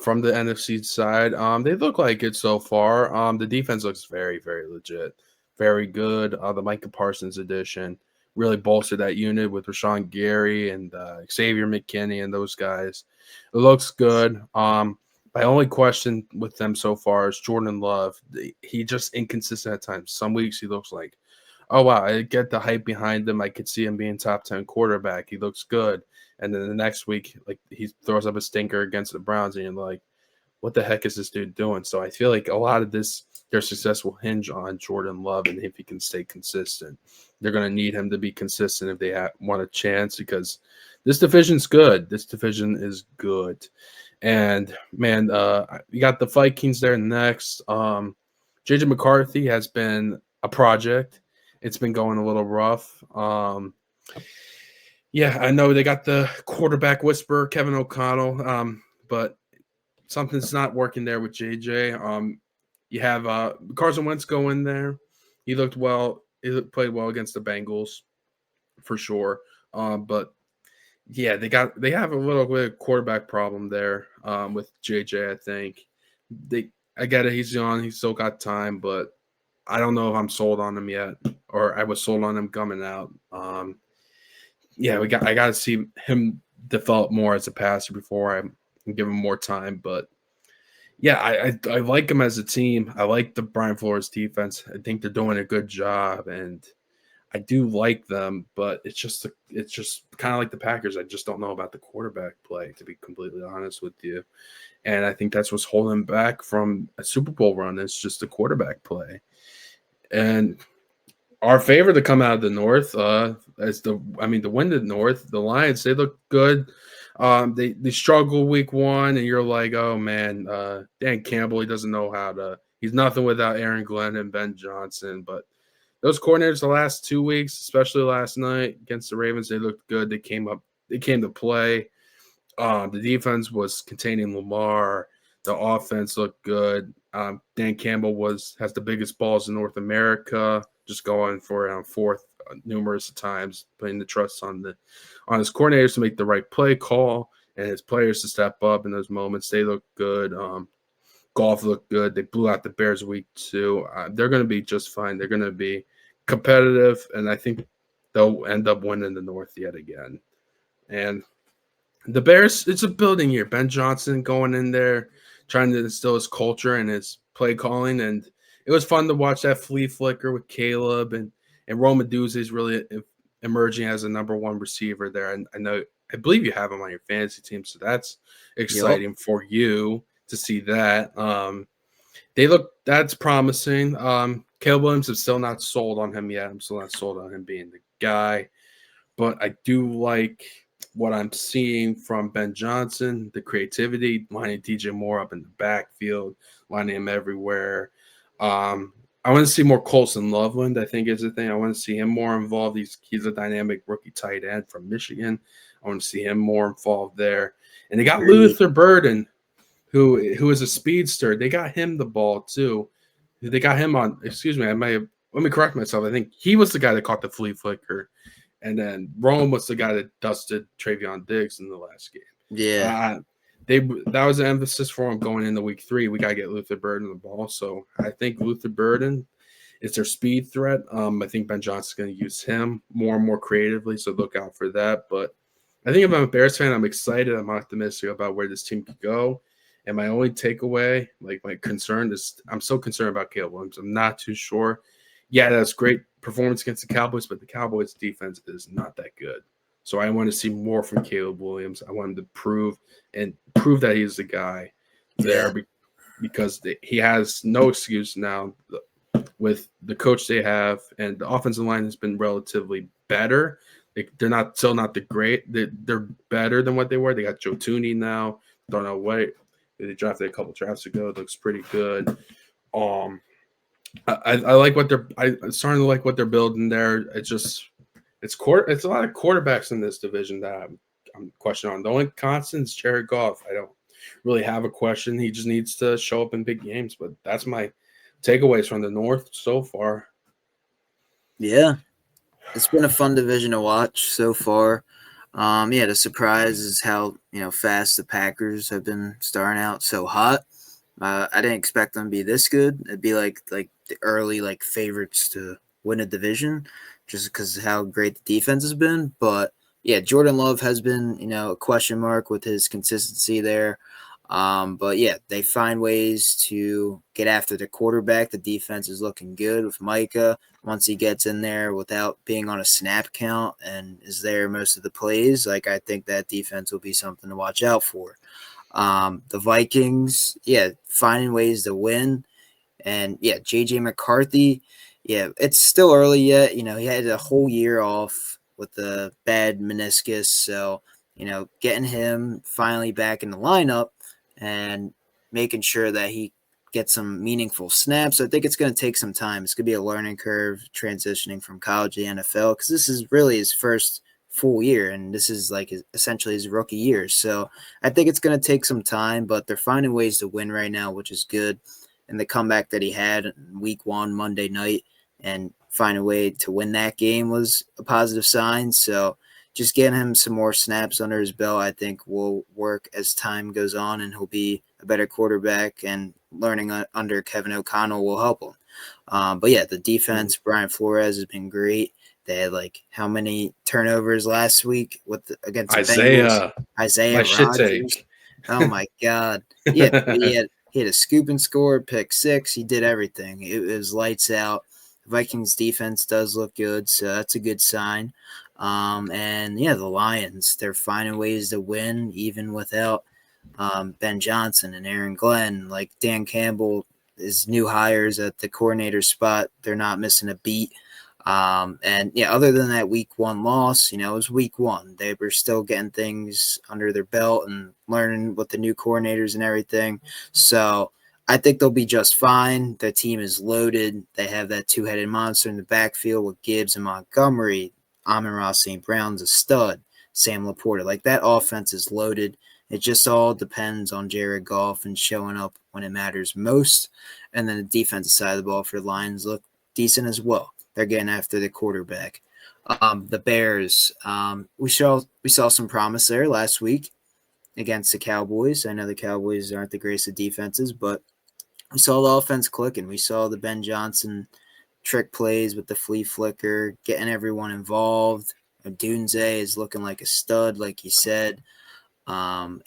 From the NFC side, they look like it so far. The defense looks very, very legit, very good. The Micah Parsons edition really bolstered that unit with Rashawn Gary and Xavier McKinney and those guys. It looks good. My only question with them so far is Jordan Love. He just inconsistent at times. Some weeks he looks like, oh wow, I get the hype behind him. I could see him being top 10 quarterback. He looks good. And then the next week, like he throws up a stinker against the Browns, and you're like, what the heck is this dude doing? So I feel like a lot of their success will hinge on Jordan Love and if he can stay consistent. They're going to need him to be consistent if they want a chance, because this division's good. This division is good. And man, you got the Vikings there next. JJ McCarthy has been a project. It's been going a little rough. Yeah, I know they got the quarterback whisperer, Kevin O'Connell, but something's not working there with JJ. You have Carson Wentz go in there. He looked well. Played well against the Bengals for sure. But yeah, they have a little bit of quarterback problem there with JJ. I think I get it. He's young. He's still got time, but I don't know if I'm sold on him yet, or I was sold on him coming out. Yeah, I got to see him develop more as a passer before I give him more time. But yeah, I like him as a team. I like the Brian Flores defense. I think they're doing a good job, and I do like them. But it's just kind of like the Packers. I just don't know about the quarterback play, to be completely honest with you. And I think that's what's holding back from a Super Bowl run. It's just the quarterback play. And our favorite to come out of the North, to win the North, the Lions, they look good. They struggle week one, and you're like, oh man, Dan Campbell, he doesn't know how to. He's nothing without Aaron Glenn and Ben Johnson. But those coordinators the last 2 weeks, especially last night against the Ravens, they looked good. They came to play. The defense was containing Lamar. The offense looked good. Dan Campbell has the biggest balls in North America, just going for fourth numerous times, putting the trust on his coordinators to make the right play call and his players to step up in those moments. They look good. Golf looked good. They blew out the Bears week 2. They're going to be just fine. They're going to be competitive, and I think they'll end up winning the North yet again. And the Bears, it's a building year. Ben Johnson going in there, trying to instill his culture and his play calling. And it was fun to watch that flea flicker with Caleb. And Rome Odunze is really emerging as a number one receiver there. And I believe you have him on your fantasy team. So that's exciting for you to see that. That's promising. Caleb Williams is still not sold on him yet. I'm still not sold on him being the guy. But I do like what I'm seeing from Ben Johnson, the creativity, lining DJ Moore up in the backfield, lining him everywhere. I want to see more Colson Loveland, I think is the thing. I want to see him more involved. He's a dynamic rookie tight end from Michigan. I want to see him more involved there. And they got Luther Burden, who is a speedster. They got him the ball too. They got him on, excuse me, let me correct myself. I think he was the guy that caught the flea flicker And then Rome was the guy that dusted Travion Diggs in the last game. Yeah. Uh, that was an emphasis for him going into week 3. We got to get Luther Burden the ball. So I think Luther Burden is their speed threat. I think Ben Johnson's going to use him more and more creatively. So look out for that. But I think if I'm a Bears fan, I'm excited. I'm optimistic about where this team could go. And my only takeaway, like my concern is I'm so concerned about Caleb Williams. I'm not too sure. Yeah, that's great performance against the Cowboys, but the Cowboys defense is not that good. So I want to see more from Caleb Williams. I want him to prove that he's the guy there because he has no excuse now with the coach they have, and the offensive line has been relatively better. They're still not the great. They're better than what they were. They got Joe Tooney now. Don't know what they drafted a couple drafts ago. It looks pretty good. I like what I'm starting to like what they're building there. It's a lot of quarterbacks in this division that I'm questioning on. The only constant is Jared Goff. I don't really have a question. He just needs to show up in big games. But that's my takeaways from the North so far. Yeah. It's been a fun division to watch so far. The surprise is how fast the Packers have been starting out so hot. I didn't expect them to be this good. It'd be like the early favorites to win a division, just because of how great the defense has been. But yeah, Jordan Love has been a question mark with his consistency there. But yeah, they find ways to get after the quarterback. The defense is looking good with Micah once he gets in there without being on a snap count and is there most of the plays. I think that defense will be something to watch out for. The Vikings, finding ways to win. And JJ McCarthy, it's still early yet. He had a whole year off with the bad meniscus. So, getting him finally back in the lineup and making sure that he gets some meaningful snaps. I think it's going to take some time. It's going to be a learning curve transitioning from college to NFL because this is really his first full year and this is essentially his rookie year. So I think it's going to take some time, but they're finding ways to win right now, which is good. And the comeback that he had in week 1 Monday night and find a way to win that game was a positive sign. So just getting him some more snaps under his belt, I think will work as time goes on and he'll be a better quarterback, and learning under Kevin O'Connell will help him. But yeah, the defense, Brian Flores has been great. They had how many turnovers last week against the Bengals? Isaiah Rodgers. Oh my God. Yeah, he had a scoop and score, pick 6. He did everything. It was lights out. Vikings defense does look good, so that's a good sign. The Lions, they're finding ways to win even without Ben Johnson and Aaron Glenn. Dan Campbell is new hires at the coordinator spot. They're not missing a beat. Other than that week 1 loss, it was week 1. They were still getting things under their belt and learning with the new coordinators and everything. So I think they'll be just fine. Their team is loaded. They have that 2-headed monster in the backfield with Gibbs and Montgomery. Amon-Ra St. Brown's a stud. Sam Laporta. That offense is loaded. It just all depends on Jared Goff and showing up when it matters most. And then the defensive side of the ball for the Lions look decent as well. They're getting after the quarterback. The Bears, we saw some promise there last week against the Cowboys. I know the Cowboys aren't the greatest of defenses, but we saw the offense clicking. We saw the Ben Johnson trick plays with the flea flicker, getting everyone involved. Dunze is looking like a stud, like you said. I'm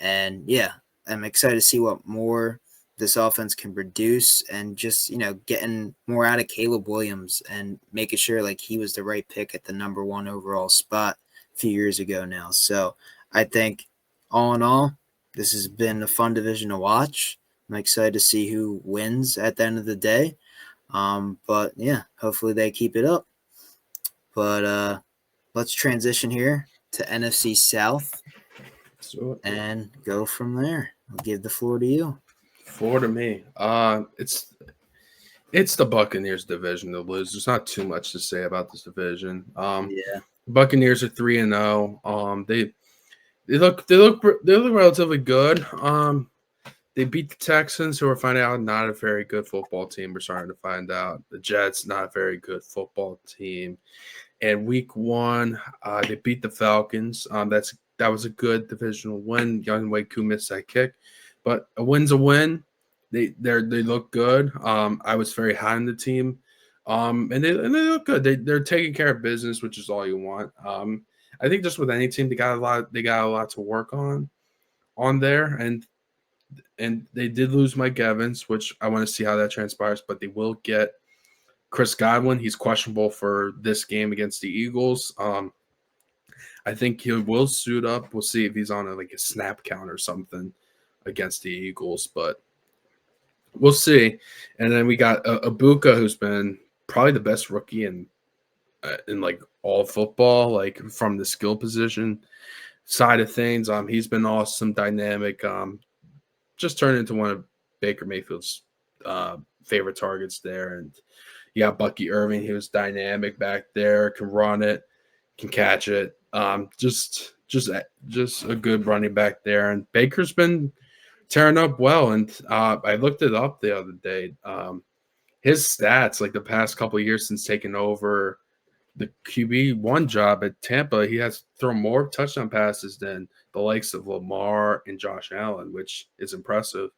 excited to see what more this offense can produce and just, getting more out of Caleb Williams and making sure he was the right pick at the number 1 overall spot a few years ago now. So I think all in all, this has been a fun division to watch. I'm excited to see who wins at the end of the day. Hopefully they keep it up. But let's transition here to NFC South and go from there. I'll give the floor to you. Floor to me. It's the Buccaneers division to lose. There's not too much to say about this division. Buccaneers are 3-0. They look relatively good. They beat the Texans, who are finding out not a very good football team. We're starting to find out the Jets, not a very good football team. And week 1, they beat the Falcons. That was a good divisional win. Young Wei Koo missed that kick, but a win's a win. They look good. I was very high on the team, and they look good. They're taking care of business, which is all you want. I think just with any team, they got a lot. They got a lot to work on there, and they did lose Mike Evans, which I want to see how that transpires. But they will get Chris Godwin. He's questionable for this game against the Eagles. I think he will suit up. We'll see if he's on like a snap count or something against the Eagles, but we'll see. And then we got Ibuka, who's been probably the best rookie in like all football, like from the skill position side of things. He's been awesome, dynamic. Just turned into one of Baker Mayfield's favorite targets there. And you got Bucky Irving. He was dynamic back there, can run it, can catch it. Just a good running back there. And Baker's been tearing up well. And I looked it up the other day. His stats, like the past couple of years since taking over the QB1 job at Tampa, he has thrown more touchdown passes than the likes of Lamar and Josh Allen, which is impressive.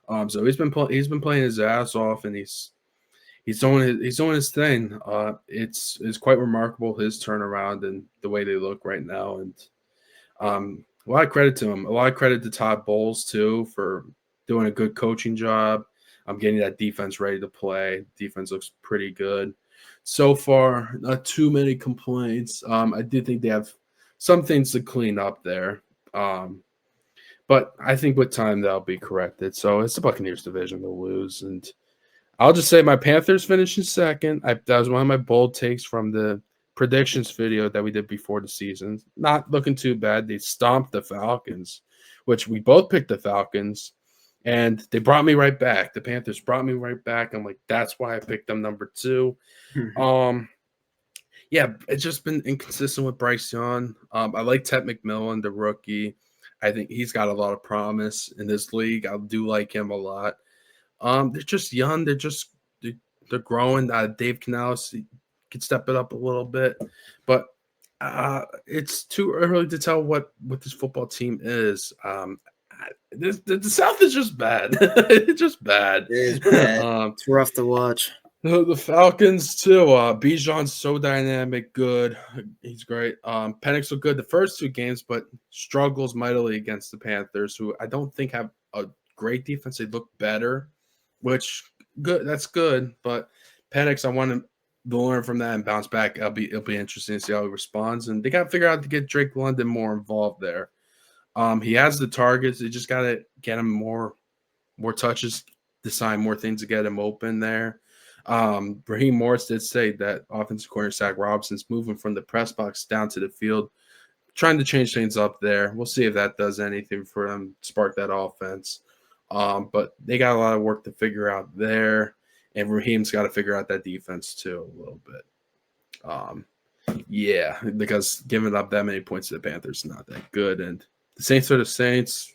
So he's been playing his ass off, and he's doing his thing. It's quite remarkable, his turnaround and the way they look right now, and a lot of credit to him. A lot of credit to Todd Bowles too for doing a good coaching job. I'm getting that defense ready to play. Defense looks pretty good so far. Not too many complaints. I do think they have some things to clean up there. But I think with time they'll be corrected. So it's the Buccaneers division to lose. And I'll just say my Panthers finishing second. That was one of my bold takes from the predictions video that we did before the season. Not looking too bad. They stomped the Falcons, which we both picked the Falcons. And they brought me right back. The Panthers brought me right back. I'm like, that's why I picked them number 2. Yeah, it's just been inconsistent with Bryce Young. I like Ted McMillan, the rookie. I think he's got a lot of promise in this league. I do like him a lot. They're just young. They're growing. Dave Canales could step it up a little bit, but it's too early to tell what this football team is. The South is just bad. It's just bad. It is bad. It's rough to watch. The Falcons too. Bijan's so dynamic, good. He's great. Penix looked good the first 2 games, but struggles mightily against the Panthers, who I don't think have a great defense. They look better, which good. That's good. But Penix, I want him to learn from that and bounce back. It'll be interesting to see how he responds. And they got to figure out to get Drake London more involved there. He has the targets. They just got to get him more touches, design more things to get him open there. Raheem Morris did say that offensive corner Zach Robinson's moving from the press box down to the field, trying to change things up there. We'll see if that does anything for them, spark that offense. But they got a lot of work to figure out there, and Raheem's got to figure out that defense too a little bit. Yeah, because giving up that many points to the Panthers is not that good. And the Saints are the Saints.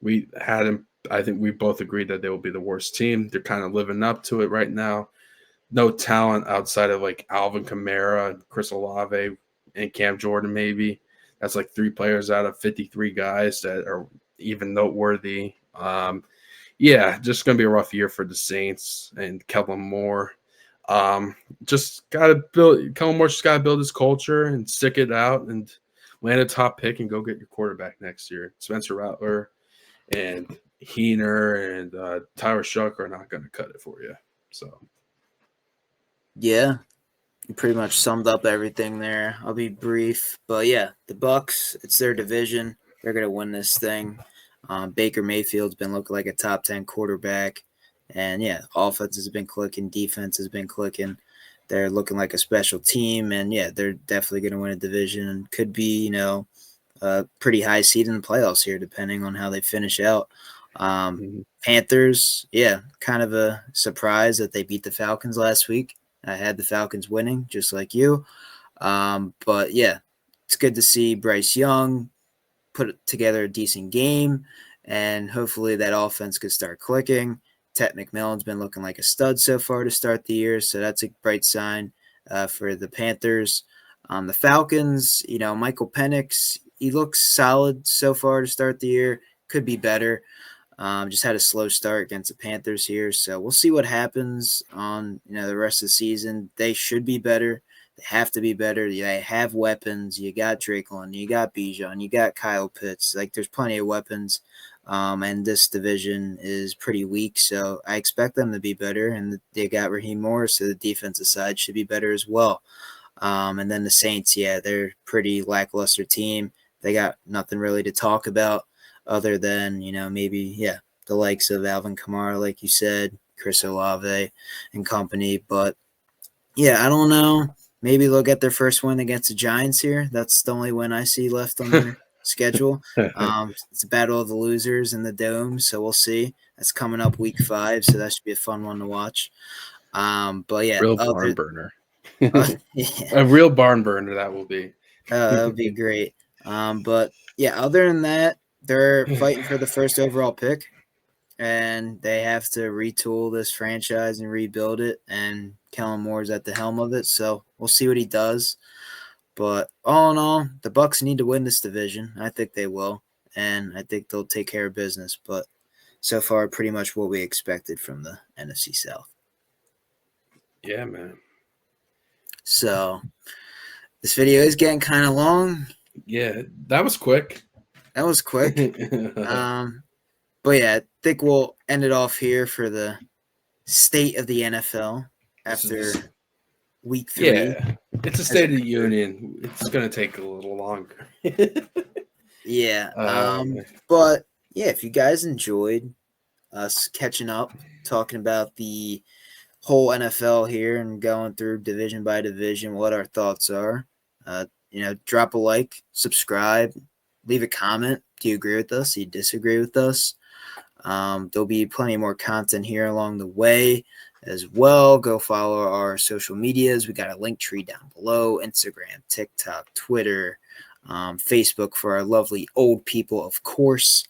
We had them. I think we both agreed that they will be the worst team. They're kind of living up to it right now. No talent outside of like Alvin Kamara, Chris Olave, and Cam Jordan maybe. That's like 3 players out of 53 guys that are even noteworthy. Yeah, just going to be a rough year for the Saints and Kellen Moore. Just got to build – Kellen Moore just got to build his culture and stick it out and land a top pick and go get your quarterback next year. Spencer Rattler and Heener and Tyler Shuck are not going to cut it for you. So, yeah, you pretty much summed up everything there. I'll be brief, but yeah, the Bucs, it's their division. They're going to win this thing. Baker Mayfield's been looking like a top 10 quarterback, and yeah, offense has been clicking, defense has been clicking. They're looking like a special team, and yeah, they're definitely going to win a division and could be, a pretty high seed in the playoffs here, depending on how they finish out. Panthers, yeah, kind of a surprise that they beat the Falcons last week. I had the Falcons winning, just like you. But yeah, it's good to see Bryce Young put together a decent game, and hopefully that offense could start clicking. Ted McMillan's been looking like a stud so far to start the year, so that's a bright sign for the Panthers. The Falcons, Michael Penix, he looks solid so far to start the year. Could be better. Just had a slow start against the Panthers here, so we'll see what happens on the rest of the season. They should be better. They have to be better. They have weapons. You got Drake London, you got Bijan, you got Kyle Pitts. Like there's plenty of weapons, and this division is pretty weak. So I expect them to be better. And they got Raheem Morris, so the defensive side should be better as well. And then the Saints, yeah, they're a pretty lackluster team. They got nothing really to talk about other than, maybe, yeah, the likes of Alvin Kamara, like you said, Chris Olave and company. But, yeah, I don't know. Maybe they'll get their first win against the Giants here. That's the only win I see left on their schedule. It's a battle of the losers in the Dome, so we'll see. That's coming up week 5, so that should be a fun one to watch. But, yeah, Real barn burner. yeah. A real barn burner that will be. That would be great. But yeah, other than that, they're fighting for the first overall pick, and they have to retool this franchise and rebuild it. And Kellen Moore's at the helm of it, so we'll see what he does. But all in all, the Bucks need to win this division. I think they will, and I think they'll take care of business. But so far, pretty much what we expected from the NFC South. Yeah, man. So this video is getting kind of long. Yeah, that was quick. That was quick. But yeah, I think we'll end it off here for the state of the NFL after week 3. Yeah, it's a State of the Union. It's going to take a little longer. Yeah. But yeah, if you guys enjoyed us catching up, talking about the whole NFL here and going through division by division, what our thoughts are, drop a like, subscribe, leave a comment. Do you agree with us? Do you disagree with us? There'll be plenty more content here along the way as well. Go follow our social medias. We got a link tree down below: Instagram, TikTok, Twitter, Facebook for our lovely old people, of course.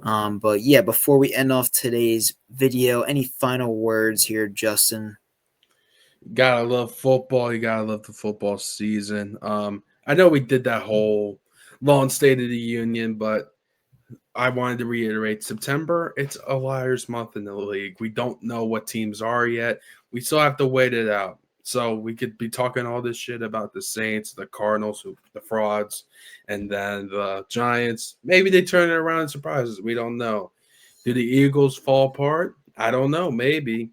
But yeah, before we end off today's video, any final words here, Justin? Gotta love football. You gotta love the football season. I know we did that whole long State of the Union, but I wanted to reiterate September, it's a liar's month in the league. We don't know what teams are yet. We still have to wait it out. So we could be talking all this shit about the Saints, the Cardinals, the frauds, and then the Giants. Maybe they turn it around and surprise us. We don't know. Do the Eagles fall apart? I don't know. Maybe.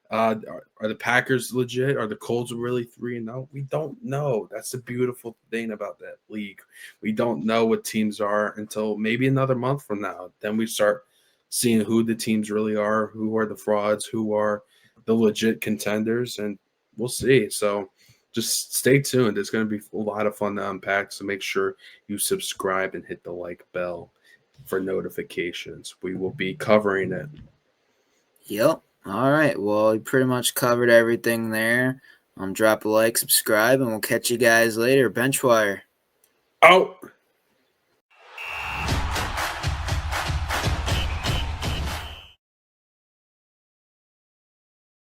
Are the Packers legit? Are the Colts really 3-0? We don't know. That's the beautiful thing about that league. We don't know what teams are until maybe another month from now. Then we start seeing who the teams really are, who are the frauds, who are the legit contenders, and we'll see. So just stay tuned. It's going to be a lot of fun to unpack. So make sure you subscribe and hit the like bell for notifications. We will be covering it. Yep. All right. Well, we pretty much covered everything there. Drop a like, subscribe, and we'll catch you guys later. BenchWire. Out.